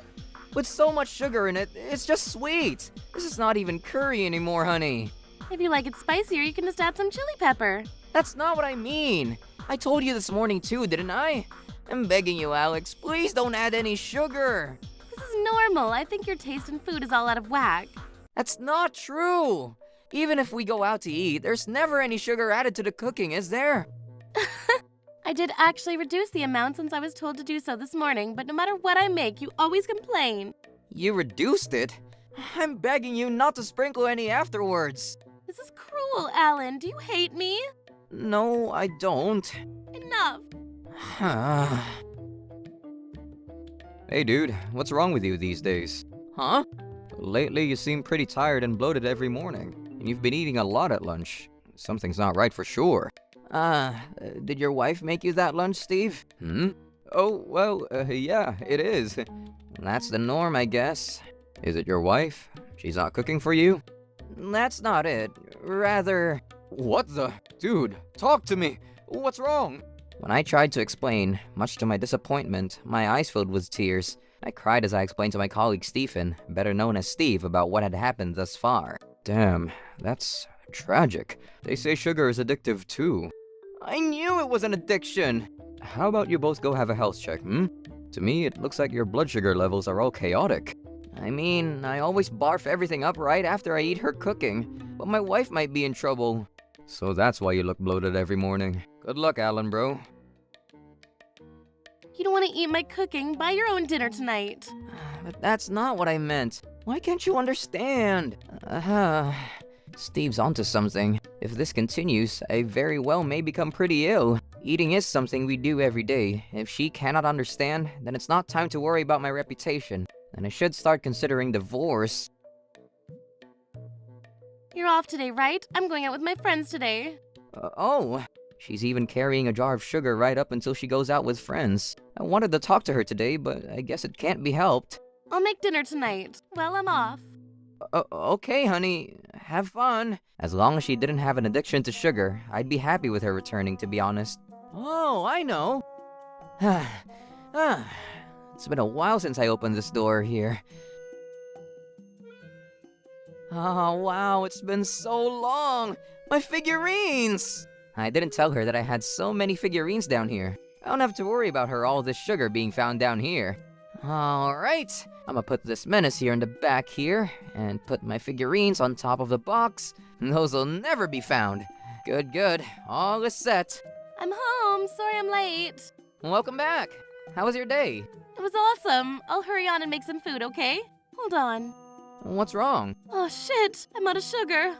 With so much sugar in it, it's just sweet. This is not even curry anymore, honey. If you like it spicier, you can just add some chili pepper. That's not what I mean. I told you this morning too, didn't I? I'm begging you, Alex, please don't add any sugar. This is normal. I think your taste in food is all out of whack. That's not true. Even if we go out to eat, there's never any sugar added to the cooking, is there? I did actually reduce the amount since I was told to do so this morning, but no matter what I make, you always complain. You reduced it? I'm begging you not to sprinkle any afterwards. This is cruel, Alan. Do you hate me? No, I don't. Enough. Hey dude, what's wrong with you these days? Huh? Lately you seem pretty tired and bloated every morning. And you've been eating a lot at lunch. Something's not right for sure. Did your wife make you that lunch, Steve? Oh, well, yeah, it is. That's the norm, I guess. Is it your wife? She's not cooking for you? That's not it. Rather, What the? Dude, talk to me. What's wrong? when I tried to explain, much to my disappointment, my eyes filled with tears. I cried as I explained to my colleague Stephen, better known as Steve, about what had happened thus far. Damn, that's tragic. They say sugar is addictive too. I knew it was an addiction! How about you both go have a health check, To me, it looks like your blood sugar levels are all chaotic. I mean, I always barf everything up right after I eat her cooking, but my wife might be in trouble. So that's why you look bloated every morning. Good luck, Alan, bro. You don't want to eat my cooking. Buy your own dinner tonight. But that's not what I meant. Why can't you understand? Steve's onto something. If this continues, I very well may become pretty ill. Eating is something we do every day. If she cannot understand, then it's not time to worry about my reputation. And I should start considering divorce. You're off today, right? I'm going out with my friends today. Oh, she's even carrying a jar of sugar right up until she goes out with friends. I wanted to talk to her today, but I guess it can't be helped. I'll make dinner tonight. Well, I'm off. Okay, honey. Have fun. As long as she didn't have an addiction to sugar, I'd be happy with her returning, to be honest. Oh, I know. It's been a while since I opened this door here. Oh, wow, it's been so long! My figurines! I didn't tell her that I had so many figurines down here. I don't have to worry about her all this sugar being found down here. Alright, I'm gonna put this menace here in the back here, and put my figurines on top of the box. Those will never be found. Good. All is set. I'm home. Sorry I'm late. Welcome back. How was your day? It was awesome. I'll hurry on and make some food, okay? Hold on. What's wrong? Oh, shit. I'm out of sugar.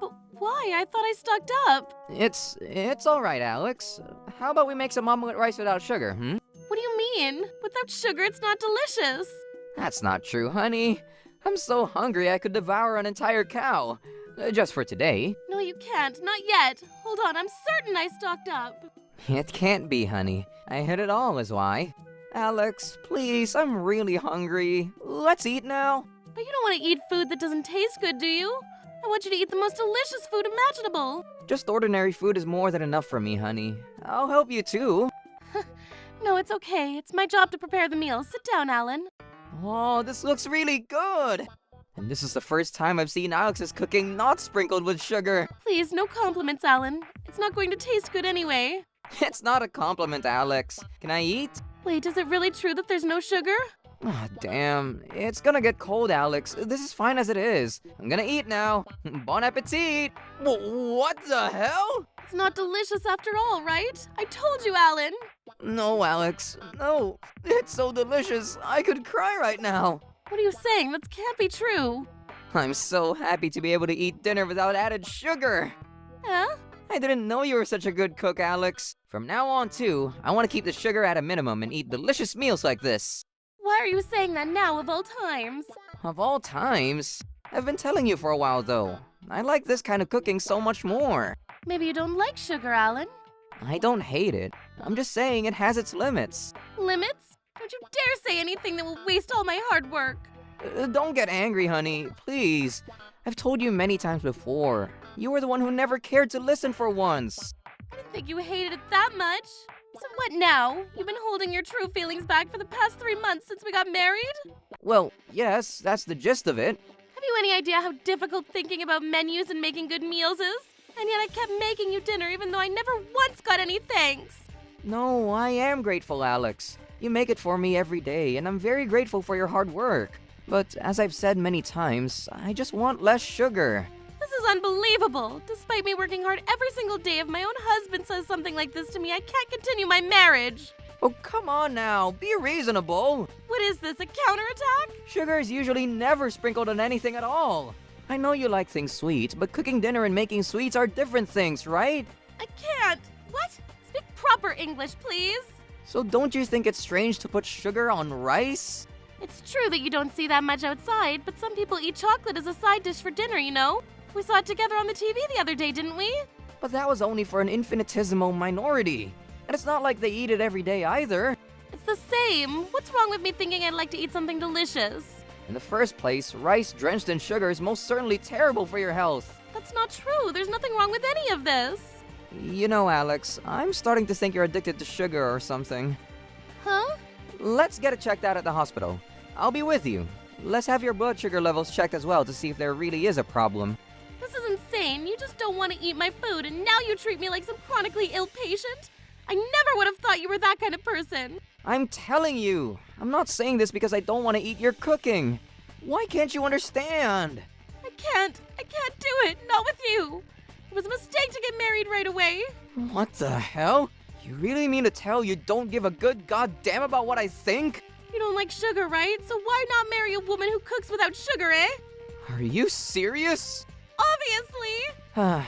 But why? I thought I stocked up. It's alright, Alex. How about we make some omelet rice without sugar, What do you mean? Without sugar, it's not delicious. That's not true, honey. I'm so hungry I could devour an entire cow. Just for today. No, you can't. Not yet. Hold on. I'm certain I stocked up. It can't be, honey. I hid it all is why. Alex, please, I'm really hungry. Let's eat now. But you don't want to eat food that doesn't taste good, do you? I want you to eat the most delicious food imaginable. Just ordinary food is more than enough for me, honey. I'll help you too. No, it's okay. It's my job to prepare the meal. Sit down, Alan. Oh, this looks really good. And this is the first time I've seen Alex's cooking not sprinkled with sugar. Please, no compliments, Alan. It's not going to taste good anyway. It's not a compliment, Alex. Can I eat? Wait, is it really true that there's no sugar? Ah, damn. It's gonna get cold, Alex. This is fine as it is. I'm gonna eat now. Bon appetit! What the hell? It's not delicious after all, right? I told you, Alan. No, Alex. No. It's so delicious. I could cry right now. What are you saying? That can't be true. I'm so happy to be able to eat dinner without added sugar. Huh? I didn't know you were such a good cook, Alex. From now on, too, I want to keep the sugar at a minimum and eat delicious meals like this. Why are you saying that now of all times? Of all times? I've been telling you for a while, though. I like this kind of cooking so much more. Maybe you don't like sugar, Alan. I don't hate it. I'm just saying it has its limits. Limits? Don't you dare say anything that will waste all my hard work. Don't get angry, honey. Please. I've told you many times before. You were the one who never cared to listen for once. I didn't think you hated it that much. So what now? You've been holding your true feelings back for the past 3 months since we got married? Well, yes, that's the gist of it. Have you any idea how difficult thinking about menus and making good meals is? And yet I kept making you dinner even though I never once got any thanks. No, I am grateful, Alex. You make it for me every day, and I'm very grateful for your hard work. But as I've said many times, I just want less sugar. This is unbelievable. Despite me working hard every single day, if my own husband says something like this to me, I can't continue my marriage. Oh, come on now. Be reasonable. What is this, a counterattack? Sugar is usually never sprinkled on anything at all. I know you like things sweet, but cooking dinner and making sweets are different things, right? I can't. What? Speak proper English, please. So don't you think it's strange to put sugar on rice? It's true that you don't see that much outside, but some people eat chocolate as a side dish for dinner, you know? We saw it together on the TV the other day, didn't we? But that was only for an infinitesimal minority. And it's not like they eat it every day either. It's the same. What's wrong with me thinking I'd like to eat something delicious? In the first place, rice drenched in sugar is most certainly terrible for your health. That's not true. There's nothing wrong with any of this. You know, Alex, I'm starting to think you're addicted to sugar or something. Huh? Let's get it checked out at the hospital. I'll be with you. Let's have your blood sugar levels checked as well to see if there really is a problem. This is insane. You just don't want to eat my food, and now you treat me like some chronically ill patient? I never would have thought you were that kind of person. I'm telling you, I'm not saying this because I don't want to eat your cooking. Why can't you understand? I can't do it. Not with you. It was a mistake to get married right away. What the hell? You really mean to tell you don't give a good goddamn about what I think? You don't like sugar, right? So why not marry a woman who cooks without sugar, eh? Are you serious? Obviously.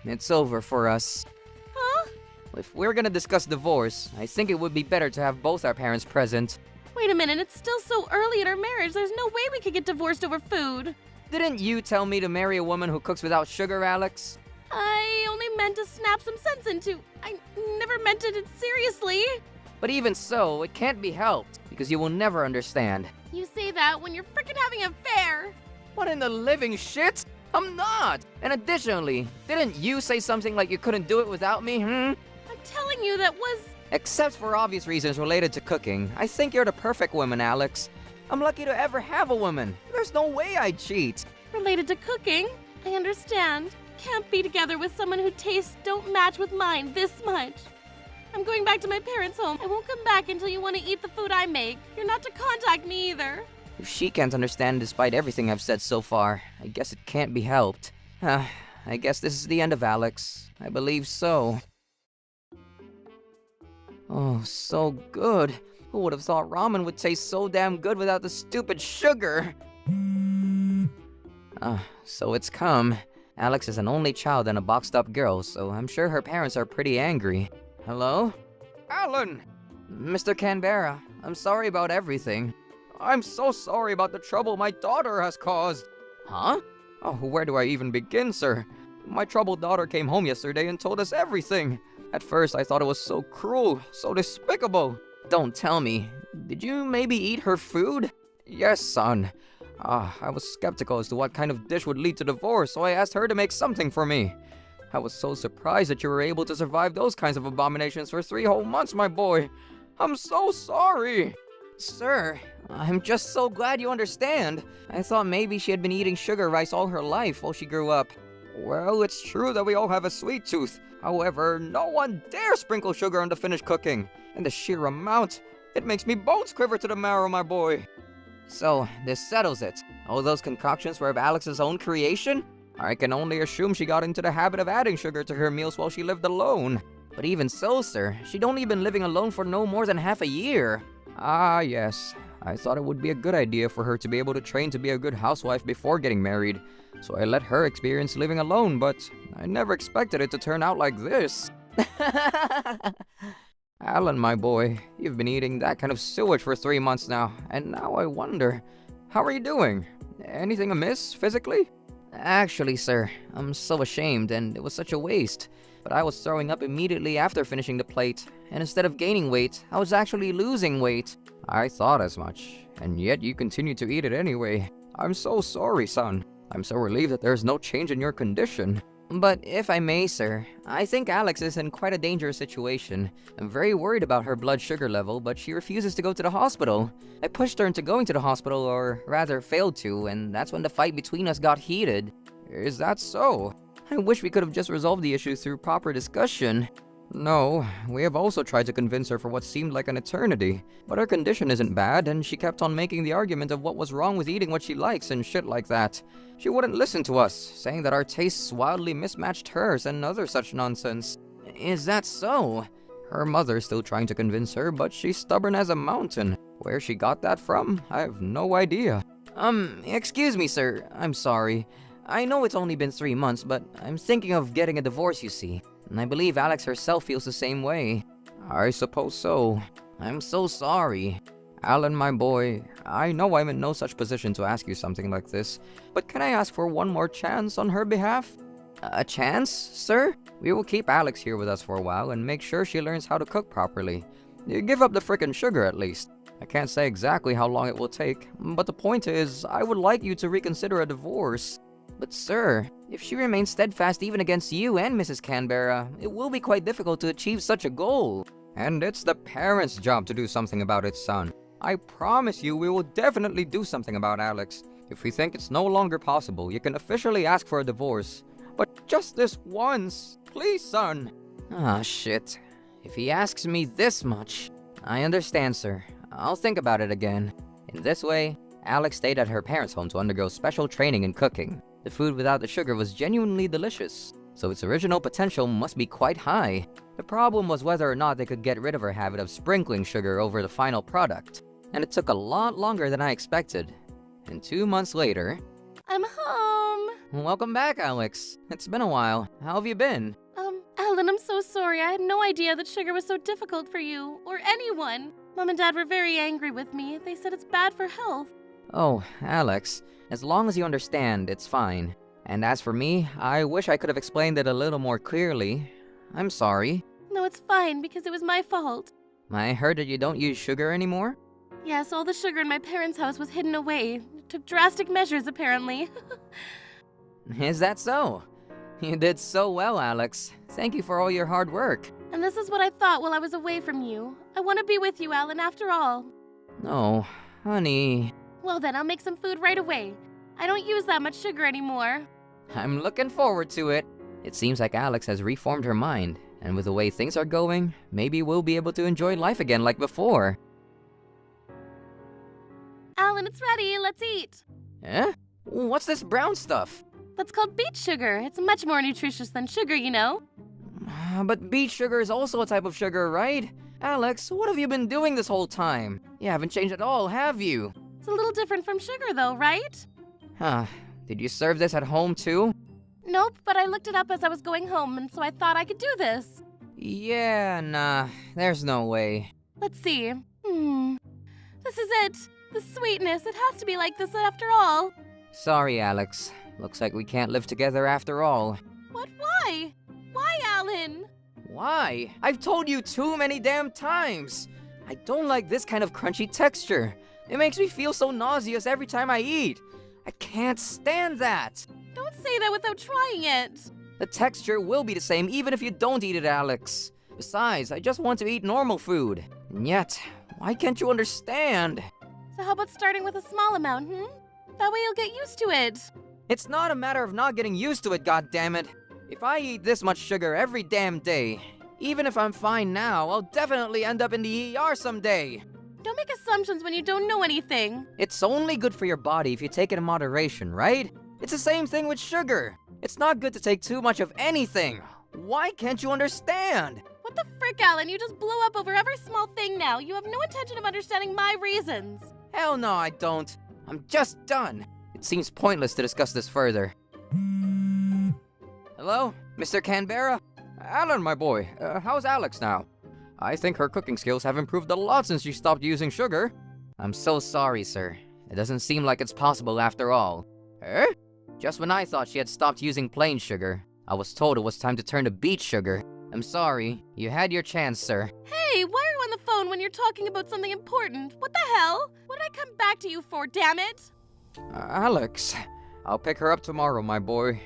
It's over for us. Huh? If we're gonna discuss divorce, I think it would be better to have both our parents present. Wait a minute, it's still so early in our marriage. There's no way we could get divorced over food. Didn't you tell me to marry a woman who cooks without sugar, Alex? I only meant to snap some sense into. I never meant it seriously. But even so, it can't be helped, because you will never understand. You say that when you're freaking having an affair. What in the living shit? I'm not! And additionally, didn't you say something like you couldn't do it without me, I'm telling you that was... Except for obvious reasons related to cooking, I think you're the perfect woman, Alex. I'm lucky to ever have a woman. There's no way I'd cheat. related to cooking. I understand. Can't be together with someone whose tastes don't match with mine this much. I'm going back to my parents' home. I won't come back until you want to eat the food I make. You're not to contact me either. If she can't understand despite everything I've said so far, I guess it can't be helped. I guess this is the end of Alex. I believe so. Oh, so good. Who would have thought ramen would taste so damn good without the stupid sugar? So it's come. Alex is an only child and a boxed-up girl, so I'm sure her parents are pretty angry. Hello? Alan! Mr. Canberra, I'm sorry about everything. I'm so sorry about the trouble my daughter has caused. Huh? Oh, where do I even begin, sir? My troubled daughter came home yesterday and told us everything. At first, I thought it was so cruel, so despicable. Don't tell me. Did you maybe eat her food? Yes, son. I was skeptical as to what kind of dish would lead to divorce, so I asked her to make something for me. I was so surprised that you were able to survive those kinds of abominations for 3 whole months, my boy. I'm so sorry. Sir, I'm just so glad you understand. I thought maybe she had been eating sugar rice all her life while she grew up. Well, it's true that we all have a sweet tooth. However, no one dare sprinkle sugar on the finished cooking. And the sheer amount, it makes me bones quiver to the marrow, my boy. So, this settles it. All those concoctions were of Alex's own creation? I can only assume she got into the habit of adding sugar to her meals while she lived alone. But even so, sir, she'd only been living alone for no more than half a year. Ah, yes. I thought it would be a good idea for her to be able to train to be a good housewife before getting married. So I let her experience living alone, but I never expected it to turn out like this. Alan, my boy, you've been eating that kind of sewage for 3 months now, and now I wonder, how are you doing? Anything amiss, physically? Actually, sir, I'm so ashamed, and it was such a waste. But I was throwing up immediately after finishing the plate, and instead of gaining weight, I was actually losing weight. I thought as much, and yet you continue to eat it anyway. I'm so sorry, son. I'm so relieved that there's no change in your condition. But if I may, sir, I think Alex is in quite a dangerous situation. I'm very worried about her blood sugar level, but she refuses to go to the hospital. I pushed her into going to the hospital, or rather failed to, and that's when the fight between us got heated. Is that so? I wish we could have just resolved the issue through proper discussion. No, we have also tried to convince her for what seemed like an eternity. But her condition isn't bad, and she kept on making the argument of what was wrong with eating what she likes and shit like that. She wouldn't listen to us, saying that our tastes wildly mismatched hers and other such nonsense. Is that so? Her mother's still trying to convince her, but she's stubborn as a mountain. Where she got that from, I have no idea. Excuse me, sir. I'm sorry. I know it's only been 3 months, but I'm thinking of getting a divorce, you see. And I believe Alex herself feels the same way. I suppose so. I'm so sorry. Alan, my boy, I know I'm in no such position to ask you something like this, but can I ask for one more chance on her behalf? A chance, sir? We will keep Alex here with us for a while and make sure she learns how to cook properly. You give up the frickin' sugar at least. I can't say exactly how long it will take, but the point is, I would like you to reconsider a divorce. But sir, if she remains steadfast even against you and Mrs. Canberra, it will be quite difficult to achieve such a goal. And it's the parents' job to do something about it, son. I promise you we will definitely do something about Alex. If we think it's no longer possible, you can officially ask for a divorce. But just this once, please, son. Ah, shit. If he asks me this much... I understand, sir. I'll think about it again. In this way, Alex stayed at her parents' home to undergo special training in cooking. The food without the sugar was genuinely delicious, so its original potential must be quite high. The problem was whether or not they could get rid of her habit of sprinkling sugar over the final product, and it took a lot longer than I expected. And 2 months later... I'm home. Welcome back, Alex. It's been a while. How have you been? Helen, I'm so sorry. I had no idea that sugar was so difficult for you, or anyone. Mom and Dad were very angry with me. They said it's bad for health. Oh, Alex, as long as you understand, it's fine. And as for me, I wish I could have explained it a little more clearly. I'm sorry. No, it's fine, because it was my fault. I heard that you don't use sugar anymore? Yes, all the sugar in my parents' house was hidden away. It took drastic measures, apparently. Is that so? You did so well, Alex. Thank you for all your hard work. And this is what I thought while I was away from you. I want to be with you, Alan, after all. Oh, honey. Well then, I'll make some food right away. I don't use that much sugar anymore. I'm looking forward to it. It seems like Alex has reformed her mind, and with the way things are going, maybe we'll be able to enjoy life again like before. Alan, it's ready. Let's eat. Eh? What's this brown stuff? That's called beet sugar. It's much more nutritious than sugar, you know. But beet sugar is also a type of sugar, right? Alex, what have you been doing this whole time? You haven't changed at all, have you? It's a little different from sugar, though, right? Huh. Did you serve this at home, too? Nope, but I looked it up as I was going home, and so I thought I could do this. Yeah, nah. There's no way. Let's see. This is it. The sweetness. It has to be like this after all. Sorry, Alex. Looks like we can't live together after all. What? Why? Why, Alan? Why? I've told you too many damn times. I don't like this kind of crunchy texture. It makes me feel so nauseous every time I eat. I can't stand that. Don't say that without trying it. The texture will be the same even if you don't eat it, Alex. Besides, I just want to eat normal food. And yet, why can't you understand? So how about starting with a small amount, That way you'll get used to it. It's not a matter of not getting used to it, goddammit. If I eat this much sugar every damn day, even if I'm fine now, I'll definitely end up in the ER someday. Don't make assumptions when you don't know anything. It's only good for your body if you take it in moderation, right? It's the same thing with sugar. It's not good to take too much of anything. Why can't you understand? What the frick, Alan? You just blow up over every small thing now. You have no intention of understanding my reasons. Hell no, I don't. I'm just done. It seems pointless to discuss this further. Hello? Mr. Canberra? Alan, my boy, how's Alex now? I think her cooking skills have improved a lot since she stopped using sugar. I'm so sorry, sir. It doesn't seem like it's possible after all. Eh? Just when I thought she had stopped using plain sugar, I was told it was time to turn to beet sugar. I'm sorry. You had your chance, sir. Hey, why are you on the phone when you're talking about something important? What the hell? What did I come back to you for, damn it? Alex, I'll pick her up tomorrow, my boy.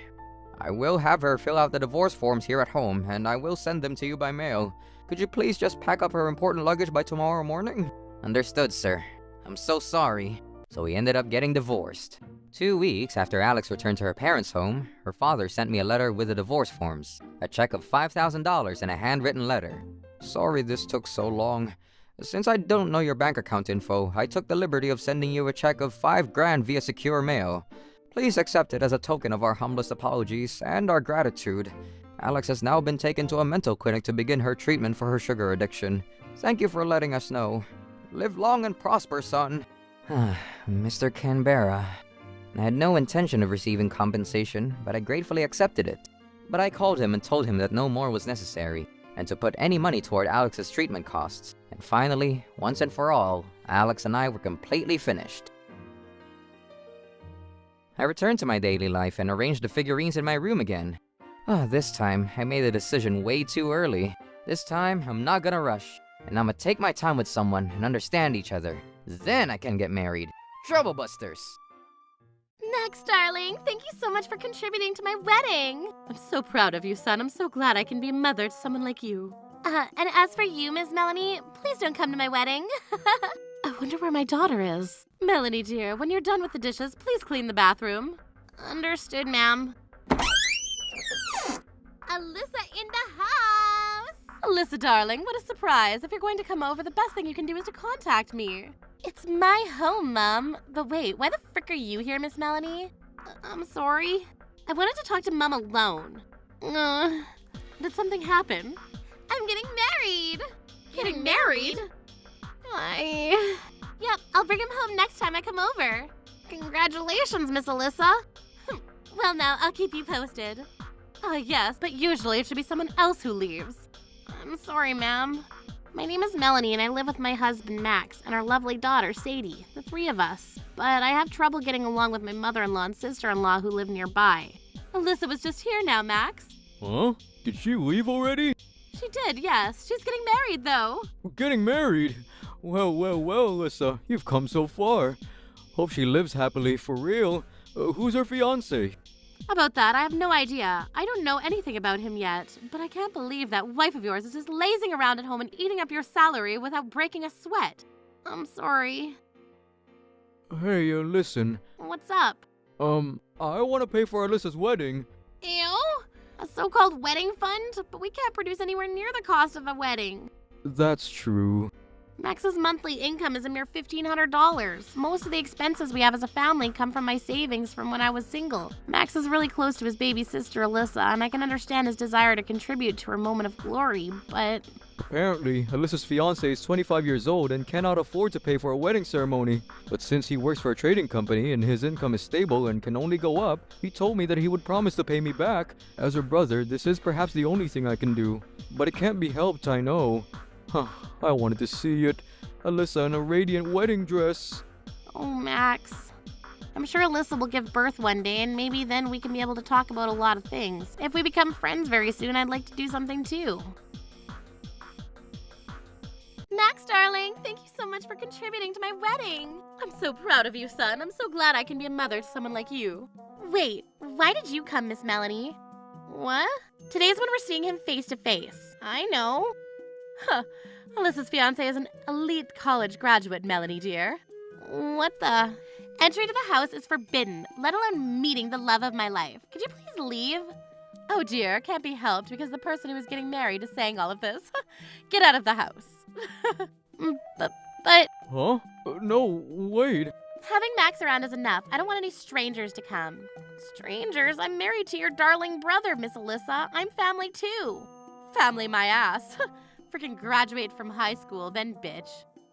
I will have her fill out the divorce forms here at home, and I will send them to you by mail. Could you please just pack up her important luggage by tomorrow morning? Understood, sir. I'm so sorry. So we ended up getting divorced. 2 weeks after Alex returned to her parents' home, her father sent me a letter with the divorce forms, a check of $5,000 and a handwritten letter. Sorry this took so long. Since I don't know your bank account info, I took the liberty of sending you a check of $5,000 via secure mail. Please accept it as a token of our humblest apologies and our gratitude. Alex has now been taken to a mental clinic to begin her treatment for her sugar addiction. Thank you for letting us know. Live long and prosper, son. Mr. Canberra. I had no intention of receiving compensation, but I gratefully accepted it. But I called him and told him that no more was necessary. and to put any money toward Alex's treatment costs. And finally, once and for all, Alex and I were completely finished. I returned to my daily life and arranged the figurines in my room again. This time, I made a decision way too early. This time, I'm not gonna rush, and I'm gonna take my time with someone and understand each other. Then I can get married. Trouble busters! Max, darling, thank you so much for contributing to my wedding. I'm so proud of you, son. I'm so glad I can be a mother to someone like you. And as for you, Miss Melanie, please don't come to my wedding. I wonder where my daughter is. Melanie, dear, when you're done with the dishes, please clean the bathroom. Understood, ma'am. Alyssa in the house! Alyssa, darling, what a surprise. If you're going to come over, the best thing you can do is to contact me. It's my home, Mom. But wait, why the frick are you here, Miss Melanie? I'm sorry. I wanted to talk to Mom alone. Did something happen? I'm getting married! Getting married? Yep, I'll bring him home next time I come over. Congratulations, Miss Alyssa. Well, now, I'll keep you posted. Yes, but usually it should be someone else who leaves. I'm sorry, ma'am. My name is Melanie, and I live with my husband, Max, and our lovely daughter, Sadie, the three of us. But I have trouble getting along with my mother-in-law and sister-in-law who live nearby. Alyssa was just here now, Max. Huh? Did she leave already? She did, yes. She's getting married, though. Getting married? Well, Alyssa, you've come so far. Hope she lives happily for real. Who's her fiancé? About that, I have no idea. I don't know anything about him yet, but I can't believe that wife of yours is just lazing around at home and eating up your salary without breaking a sweat. I'm sorry. Hey, listen. What's up? I want to pay for Alyssa's wedding. Ew? A so-called wedding fund? But we can't produce anywhere near the cost of a wedding. That's true. Max's monthly income is a mere $1,500. Most of the expenses we have as a family come from my savings from when I was single. Max is really close to his baby sister, Alyssa, and I can understand his desire to contribute to her moment of glory, but... Apparently, Alyssa's fiancé is 25 years old and cannot afford to pay for a wedding ceremony. But since he works for a trading company and his income is stable and can only go up, he told me that he would promise to pay me back. As her brother, this is perhaps the only thing I can do. But it can't be helped, I know. I wanted to see it. Alyssa in a radiant wedding dress. Oh, Max. I'm sure Alyssa will give birth one day, and maybe then we can be able to talk about a lot of things. If we become friends very soon, I'd like to do something too. Max, darling, thank you so much for contributing to my wedding. I'm so proud of you, son. I'm so glad I can be a mother to someone like you. Wait, why did you come, Miss Melanie? What? Today's when we're seeing him face to face. I know. Alyssa's fiancé is an elite college graduate, Melanie, dear. What the? Entry to the house is forbidden, let alone meeting the love of my life. Could you please leave? Oh dear, can't be helped because the person who is getting married is saying all of this. Get out of the house. But... Huh? No, wait. Having Max around is enough. I don't want any strangers to come. Strangers? I'm married to your darling brother, Miss Alyssa. I'm family too. Family my ass. Freaking graduate from high school, then bitch.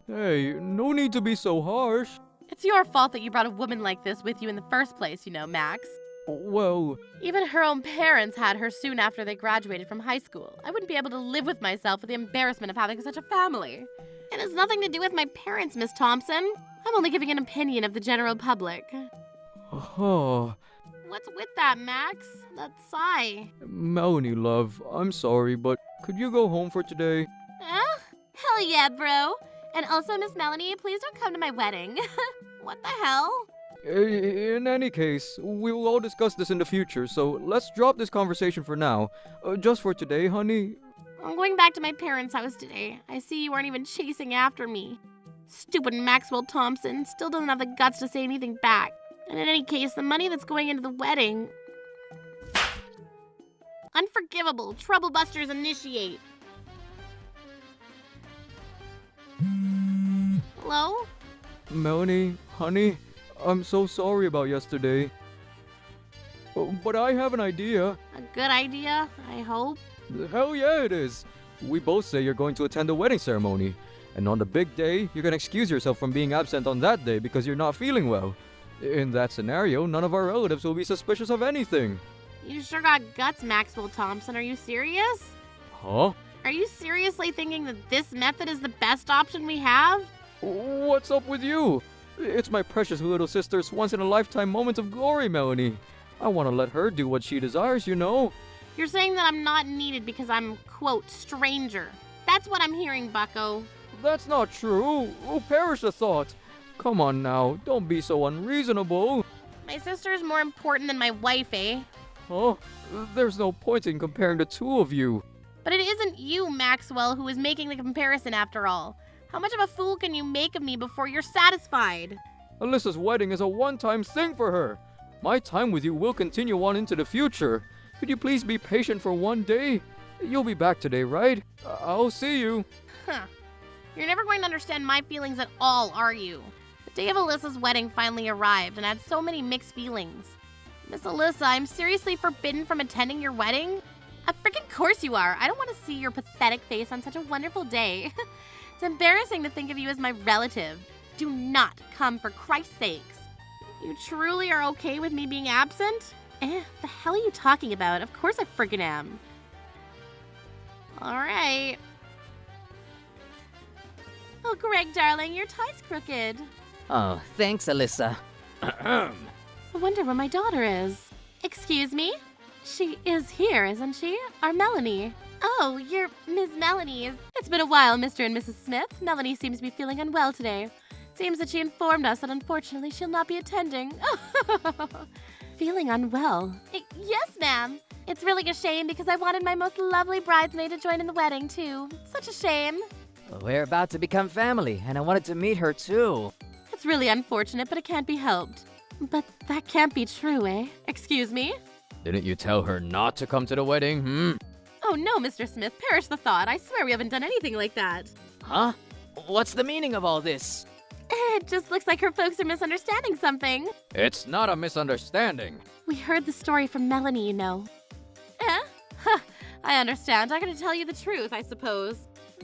Hey, no need to be so harsh. It's your fault that you brought a woman like this with you in the first place, you know, Max. Well... Even her own parents had her soon after they graduated from high school. I wouldn't be able to live with myself with the embarrassment of having such a family. It has nothing to do with my parents, Miss Thompson. I'm only giving an opinion of the general public. Oh... What's with that, Max? That sigh. Melanie, love, I'm sorry, but could you go home for today? Hell yeah, bro. And also, Miss Melanie, please don't come to my wedding. What the hell? In any case, we will all discuss this in the future, so let's drop this conversation for now. Just for today, honey. I'm going back to my parents' house today. I see you aren't even chasing after me. Stupid Maxwell Thompson still doesn't have the guts to say anything back. And in any case, the money that's going into the wedding... Unforgivable. Troublebusters initiate. Hello? Melanie, honey, I'm so sorry about yesterday. But I have an idea. A good idea, I hope. Hell yeah, it is. We both say you're going to attend the wedding ceremony. And on the big day, you're gonna excuse yourself from being absent on that day because you're not feeling well. In that scenario, none of our relatives will be suspicious of anything. You sure got guts, Maxwell Thompson. Are you serious? Huh? Are you seriously thinking that this method is the best option we have? What's up with you? It's my precious little sister's once-in-a-lifetime moment of glory, Melanie. I want to let her do what she desires, you know. You're saying that I'm not needed because I'm, quote, stranger. That's what I'm hearing, bucko. That's not true. Oh, perish the thought. Come on now, don't be so unreasonable. My sister's more important than my wife, eh? Huh? There's no point in comparing the two of you. But it isn't you, Maxwell, who is making the comparison after all. How much of a fool can you make of me before you're satisfied? Alyssa's wedding is a one-time thing for her. My time with you will continue on into the future. Could you please be patient for one day? You'll be back today, right? I'll see you. Huh. You're never going to understand my feelings at all, are you? The day of Alyssa's wedding finally arrived, and I had so many mixed feelings. Miss Alyssa, I'm seriously forbidden from attending your wedding? Of freaking course you are. I don't want to see your pathetic face on such a wonderful day. It's embarrassing to think of you as my relative. Do not come, for Christ's sakes. You truly are okay with me being absent? The hell are you talking about? Of course I friggin' am. Alright. Oh, Greg, darling, your tie's crooked. Oh, thanks, Alyssa. I wonder where my daughter is. Excuse me? She is here, isn't she? Our Melanie. Oh, you're Miss Melanie. It's been a while, Mr. and Mrs. Smith. Melanie seems to be feeling unwell today. Seems that she informed us that unfortunately she'll not be attending. Feeling unwell? Yes, ma'am. It's really a shame because I wanted my most lovely bridesmaid to join in the wedding, too. Such a shame. We're about to become family, and I wanted to meet her too. It's really unfortunate, but it can't be helped. But that can't be true, eh? Excuse me? Didn't you tell her not to come to the wedding, Oh no, Mr. Smith, perish the thought. I swear we haven't done anything like that. Huh? What's the meaning of all this? It just looks like her folks are misunderstanding something. It's not a misunderstanding. We heard the story from Melanie, you know. Huh, I understand. I gotta tell you the truth, I suppose.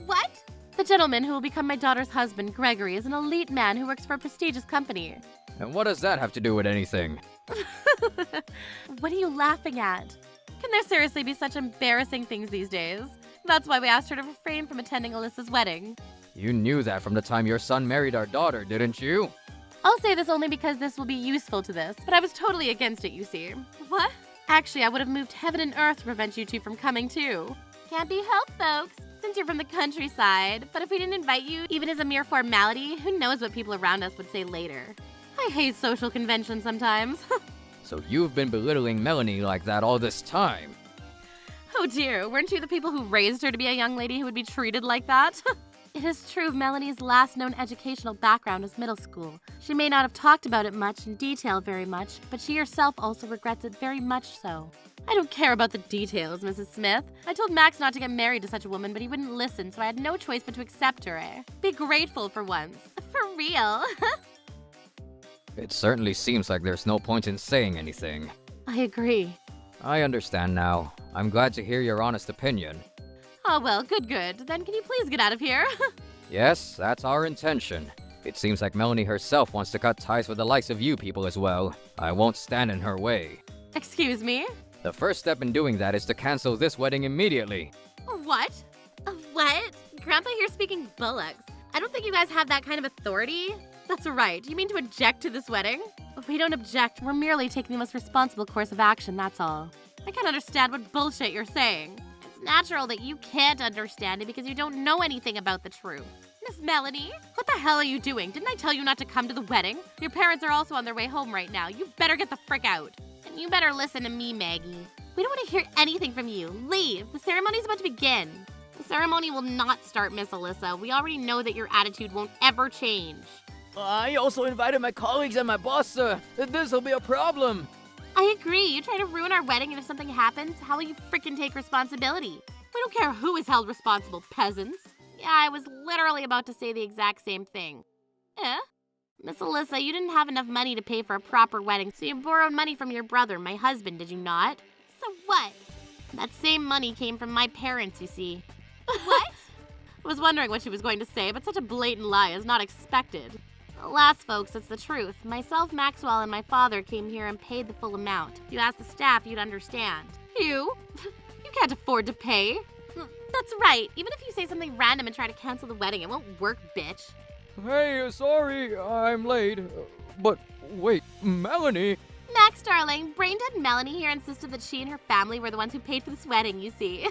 What? The gentleman who will become my daughter's husband, Gregory, is an elite man who works for a prestigious company. And what does that have to do with anything? What are you laughing at? Can there seriously be such embarrassing things these days? That's why we asked her to refrain from attending Alyssa's wedding. You knew that from the time your son married our daughter, didn't you? I'll say this only because this will be useful to this, but I was totally against it, you see. What? Actually, I would have moved heaven and earth to prevent you two from coming too. Can't be helped, folks, since you're from the countryside. But if we didn't invite you, even as a mere formality, who knows what people around us would say later. I hate social conventions sometimes. So you've been belittling Melanie like that all this time. Oh dear, weren't you the people who raised her to be a young lady who would be treated like that? It is true Melanie's last known educational background was middle school. She may not have talked about it much in detail very much, but she herself also regrets it very much so. I don't care about the details, Mrs. Smith. I told Max not to get married to such a woman, but he wouldn't listen, so I had no choice but to accept her, eh? Be grateful for once. For real. It certainly seems like there's no point in saying anything. I agree. I understand now. I'm glad to hear your honest opinion. Oh well, good. Then can you please get out of here? Yes, that's our intention. It seems like Melanie herself wants to cut ties with the likes of you people as well. I won't stand in her way. Excuse me? The first step in doing that is to cancel this wedding immediately. What? What? Grandpa here speaking bullocks. I don't think you guys have that kind of authority. That's right. You mean to object to this wedding? We don't object. We're merely taking the most responsible course of action, that's all. I can't understand what bullshit you're saying. It's natural that you can't understand it because you don't know anything about the truth. Miss Melanie, what the hell are you doing? Didn't I tell you not to come to the wedding? Your parents are also on their way home right now. You better get the frick out. And you better listen to me, Maggie. We don't want to hear anything from you. Leave. The ceremony's about to begin. The ceremony will not start, Miss Alyssa. We already know that your attitude won't ever change. I also invited my colleagues and my boss, sir. This'll be a problem. I agree. You try to ruin our wedding, and if something happens, how will you frickin' take responsibility? We don't care who is held responsible, peasants. Yeah, I was literally about to say the exact same thing. Miss Alyssa, you didn't have enough money to pay for a proper wedding, so you borrowed money from your brother, my husband, did you not? So what? That same money came from my parents, you see. What? I was wondering what she was going to say, but such a blatant lie is not expected. Alas, folks, it's the truth. Myself, Maxwell, and my father came here and paid the full amount. If you asked the staff, you'd understand. You? You can't afford to pay. That's right. Even if you say something random and try to cancel the wedding, it won't work, bitch. Hey, sorry, I'm late. But wait, Melanie? Max, darling, brain-dead Melanie here insisted that she and her family were the ones who paid for this wedding, you see.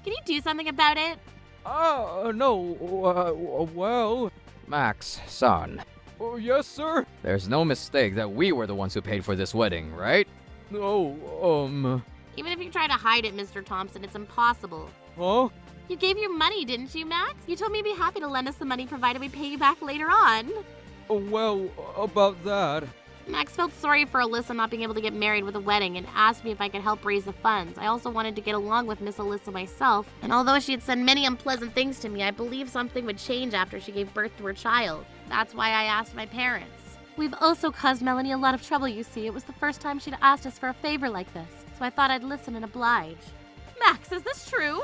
Can you do something about it? No, well... Max, son, Yes, sir? there's no mistake that we were the ones who paid for this wedding, right? Oh, Even if you try to hide it, Mr. Thompson, it's impossible. huh? You gave your money, didn't you, Max? You told me you'd be happy to lend us the money provided we pay you back later on. Well, about that... Max felt sorry for Alyssa not being able to get married with a wedding and asked me if I could help raise the funds. I also wanted to get along with Miss Alyssa myself, and although she had said many unpleasant things to me, I believed something would change after she gave birth to her child. That's why I asked my parents. We've also caused Melanie a lot of trouble, you see. It was the first time she'd asked us for a favor like this, so I thought I'd listen and oblige. Max, is this true?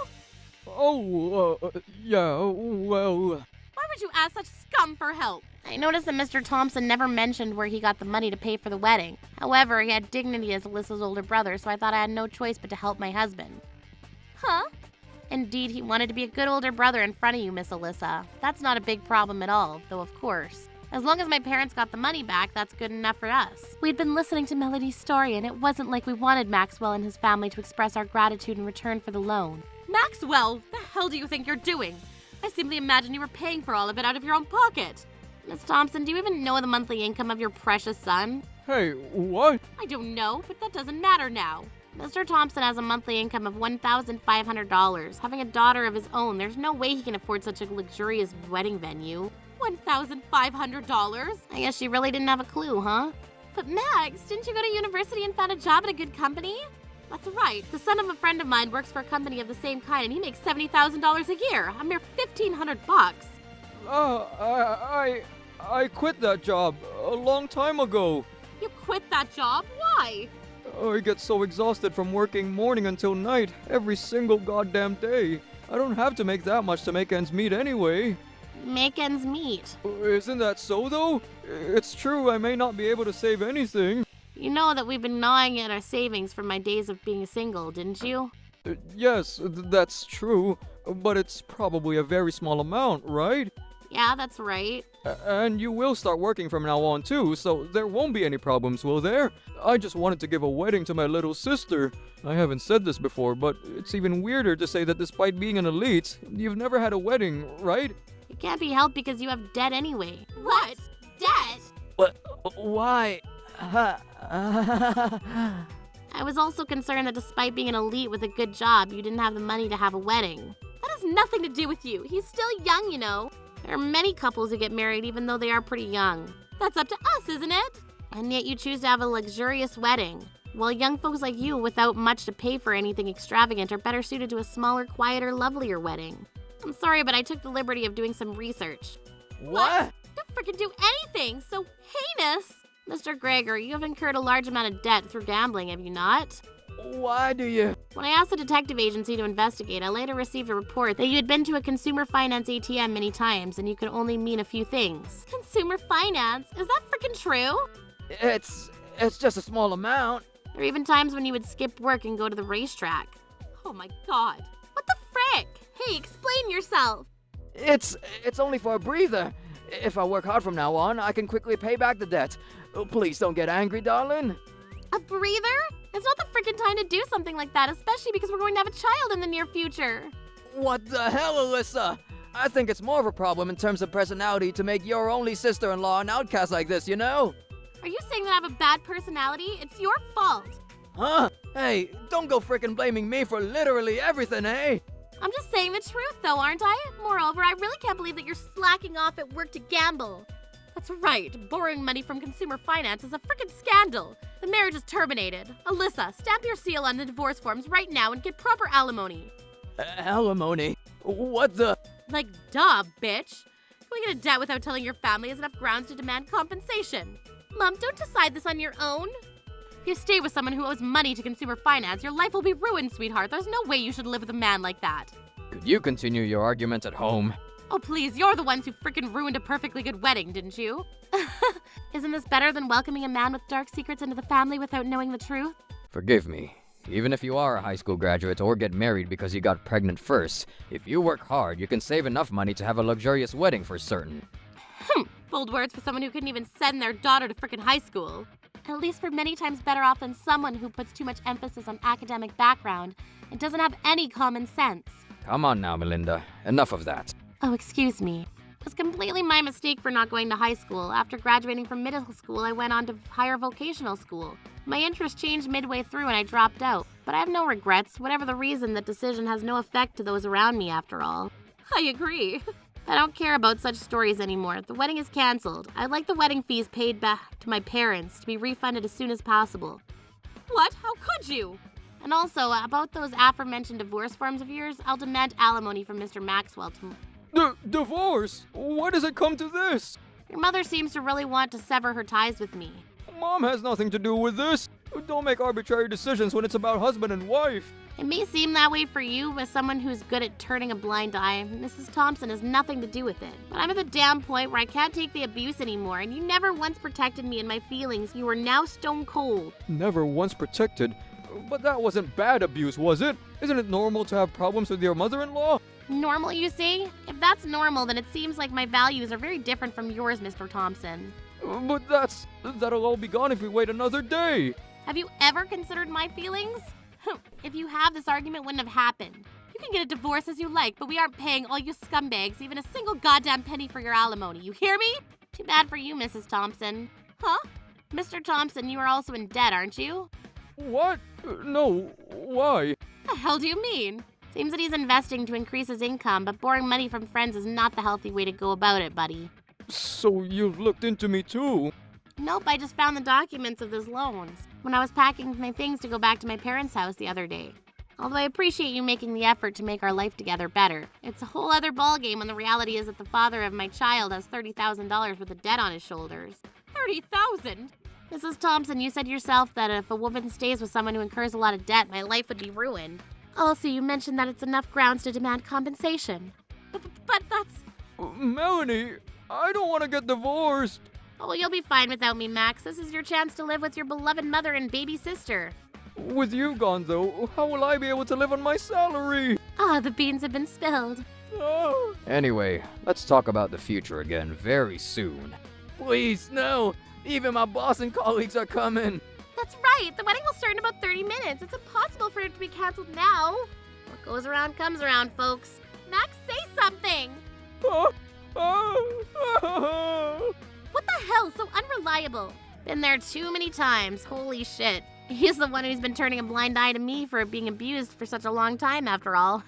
Yeah, well... Why would you ask such scum for help? I noticed that Mr. Thompson never mentioned where he got the money to pay for the wedding. However, he had dignity as Alyssa's older brother, so I thought I had no choice but to help my husband. Huh? Indeed, he wanted to be a good older brother in front of you, Miss Alyssa. That's not a big problem at all, though of course. As long as my parents got the money back, that's good enough for us. We'd been listening to Melody's story, and it wasn't like we wanted Maxwell and his family to express our gratitude in return for the loan. Maxwell, the hell do you think you're doing? I simply imagined you were paying for all of it out of your own pocket. Miss Thompson, do you even know the monthly income of your precious son? Hey, what? I don't know, but that doesn't matter now. Mr. Thompson has a monthly income of $1,500. Having a daughter of his own, there's no way he can afford such a luxurious wedding venue. $1,500? I guess she really didn't have a clue, huh? But Max, didn't you go to university and found a job at a good company? That's right. The son of a friend of mine works for a company of the same kind, and he makes $70,000 a year. A mere $1,500. I quit that job a long time ago. You quit that job? Why? I get so exhausted from working morning until night, every single goddamn day. I don't have to make that much to make ends meet anyway. Make ends meet. Isn't that so, though? It's true, I may not be able to save anything. You know that we've been gnawing at our savings from my days of being single, didn't you? Yes, that's true, but it's probably a very small amount, right? Yeah, that's right. And you will start working from now on too, so there won't be any problems, will there? I just wanted to give a wedding to my little sister. I haven't said this before, but it's even weirder to say that despite being an elite, you've never had a wedding, right? It can't be helped because you have debt anyway. What? Debt? What? Why? I was also concerned that despite being an elite with a good job, you didn't have the money to have a wedding. That has nothing to do with you. He's still young, you know. There are many couples who get married even though they are pretty young. That's up to us, isn't it? And yet you choose to have a luxurious wedding. While young folks like you, without much to pay for anything extravagant, are better suited to a smaller, quieter, lovelier wedding. I'm sorry, but I took the liberty of doing some research. What? Don't freaking do anything so heinous! Mr. Gregor, you have incurred a large amount of debt through gambling, have you not? Why do you? When I asked the detective agency to investigate, I later received a report that you had been to a consumer finance ATM many times and you could only mean a few things. Consumer finance? Is that freaking true? It's just a small amount. There are even times when you would skip work and go to the racetrack. Oh my god. What the frick? Hey, explain yourself. It's only for a breather. If I work hard from now on, I can quickly pay back the debt. Oh, please don't get angry, darling. A breather? It's not the freaking time to do something like that, especially because we're going to have a child in the near future. What the hell, Alyssa? I think it's more of a problem in terms of personality to make your only sister-in-law an outcast like this, you know? Are you saying that I have a bad personality? It's your fault. Huh? Hey, don't go frickin' blaming me for literally everything, eh? I'm just saying the truth, though, aren't I? Moreover, I really can't believe that you're slacking off at work to gamble. That's right. Borrowing money from consumer finance is a frickin' scandal. The marriage is terminated. Alyssa, stamp your seal on the divorce forms right now and get proper alimony. Alimony? What the? Like, duh, bitch. Going into debt without telling your family is enough grounds to demand compensation. Mom, don't decide this on your own. If you stay with someone who owes money to consumer finance, your life will be ruined, sweetheart. There's no way you should live with a man like that. Could you continue your argument at home? Oh, please, you're the ones who frickin' ruined a perfectly good wedding, didn't you? Isn't this better than welcoming a man with dark secrets into the family without knowing the truth? Forgive me. Even if you are a high school graduate or get married because you got pregnant first, if you work hard, you can save enough money to have a luxurious wedding for certain. Bold words for someone who couldn't even send their daughter to frickin' high school. At least we're many times better off than someone who puts too much emphasis on academic background and doesn't have any common sense. Come on now, Melinda. Enough of that. Oh, excuse me. It was completely my mistake for not going to high school. After graduating from middle school, I went on to higher vocational school. My interest changed midway through and I dropped out. But I have no regrets. Whatever the reason, that decision has no effect to those around me after all. I agree. I don't care about such stories anymore. The wedding is canceled. I'd like the wedding fees paid back to my parents to be refunded as soon as possible. What? How could you? And also, about those aforementioned divorce forms of yours, I'll demand alimony from Mr. Maxwell Divorce? Why does it come to this? Your mother seems to really want to sever her ties with me. Mom has nothing to do with this. Don't make arbitrary decisions when it's about husband and wife. It may seem that way for you, as someone who's good at turning a blind eye. Mrs. Thompson has nothing to do with it. But I'm at the damn point where I can't take the abuse anymore, and you never once protected me and my feelings. You are now stone cold. Never once protected. But that wasn't bad abuse, was it? Isn't it normal to have problems with your mother-in-law? Normal, you see? If that's normal, then it seems like my values are very different from yours, Mr. Thompson. But that'll all be gone if we wait another day. Have you ever considered my feelings? If you have, this argument wouldn't have happened. You can get a divorce as you like, but we aren't paying all you scumbags even a single goddamn penny for your alimony. You hear me? Too bad for you, Mrs. Thompson. Huh? Mr. Thompson, you are also in debt, aren't you? What? No, why? The hell do you mean? Seems that he's investing to increase his income, but borrowing money from friends is not the healthy way to go about it, buddy. So you've looked into me too? Nope, I just found the documents of his loans when I was packing my things to go back to my parents' house the other day. Although I appreciate you making the effort to make our life together better. It's a whole other ballgame when the reality is that the father of my child has $30,000 worth of debt on his shoulders. $30,000? Mrs. Thompson, you said yourself that if a woman stays with someone who incurs a lot of debt, my life would be ruined. Also, you mentioned that it's enough grounds to demand compensation. But that's... Melanie, I don't want to get divorced. Oh, well, you'll be fine without me, Max. This is your chance to live with your beloved mother and baby sister. With you gone, though, how will I be able to live on my salary? Ah, the beans have been spilled. Oh. Anyway, let's talk about the future again very soon. Please, no. Even my boss and colleagues are coming. That's right. The wedding will start in about 30 minutes. It's impossible for it to be canceled now. What goes around comes around, folks. Max, say something. What the hell? So unreliable. Been there too many times. Holy shit. He's the one who's been turning a blind eye to me for being abused for such a long time, after all.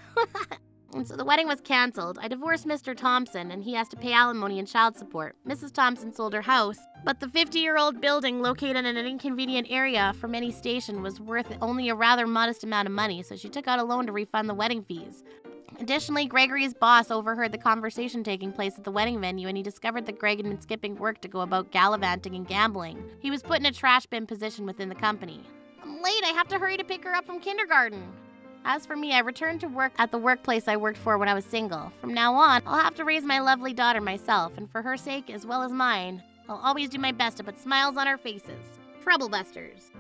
And so the wedding was canceled. I divorced Mr. Thompson, and he has to pay alimony and child support. Mrs. Thompson sold her house, but the 50-year-old building located in an inconvenient area from any station was worth only a rather modest amount of money, so she took out a loan to refund the wedding fees. Additionally, Gregory's boss overheard the conversation taking place at the wedding venue, and he discovered that Greg had been skipping work to go about gallivanting and gambling. He was put in a trash bin position within the company. I'm late. I have to hurry to pick her up from kindergarten. As for me, I returned to work at the workplace I worked for when I was single. From now on, I'll have to raise my lovely daughter myself, and for her sake as well as mine, I'll always do my best to put smiles on our faces. Troublebusters.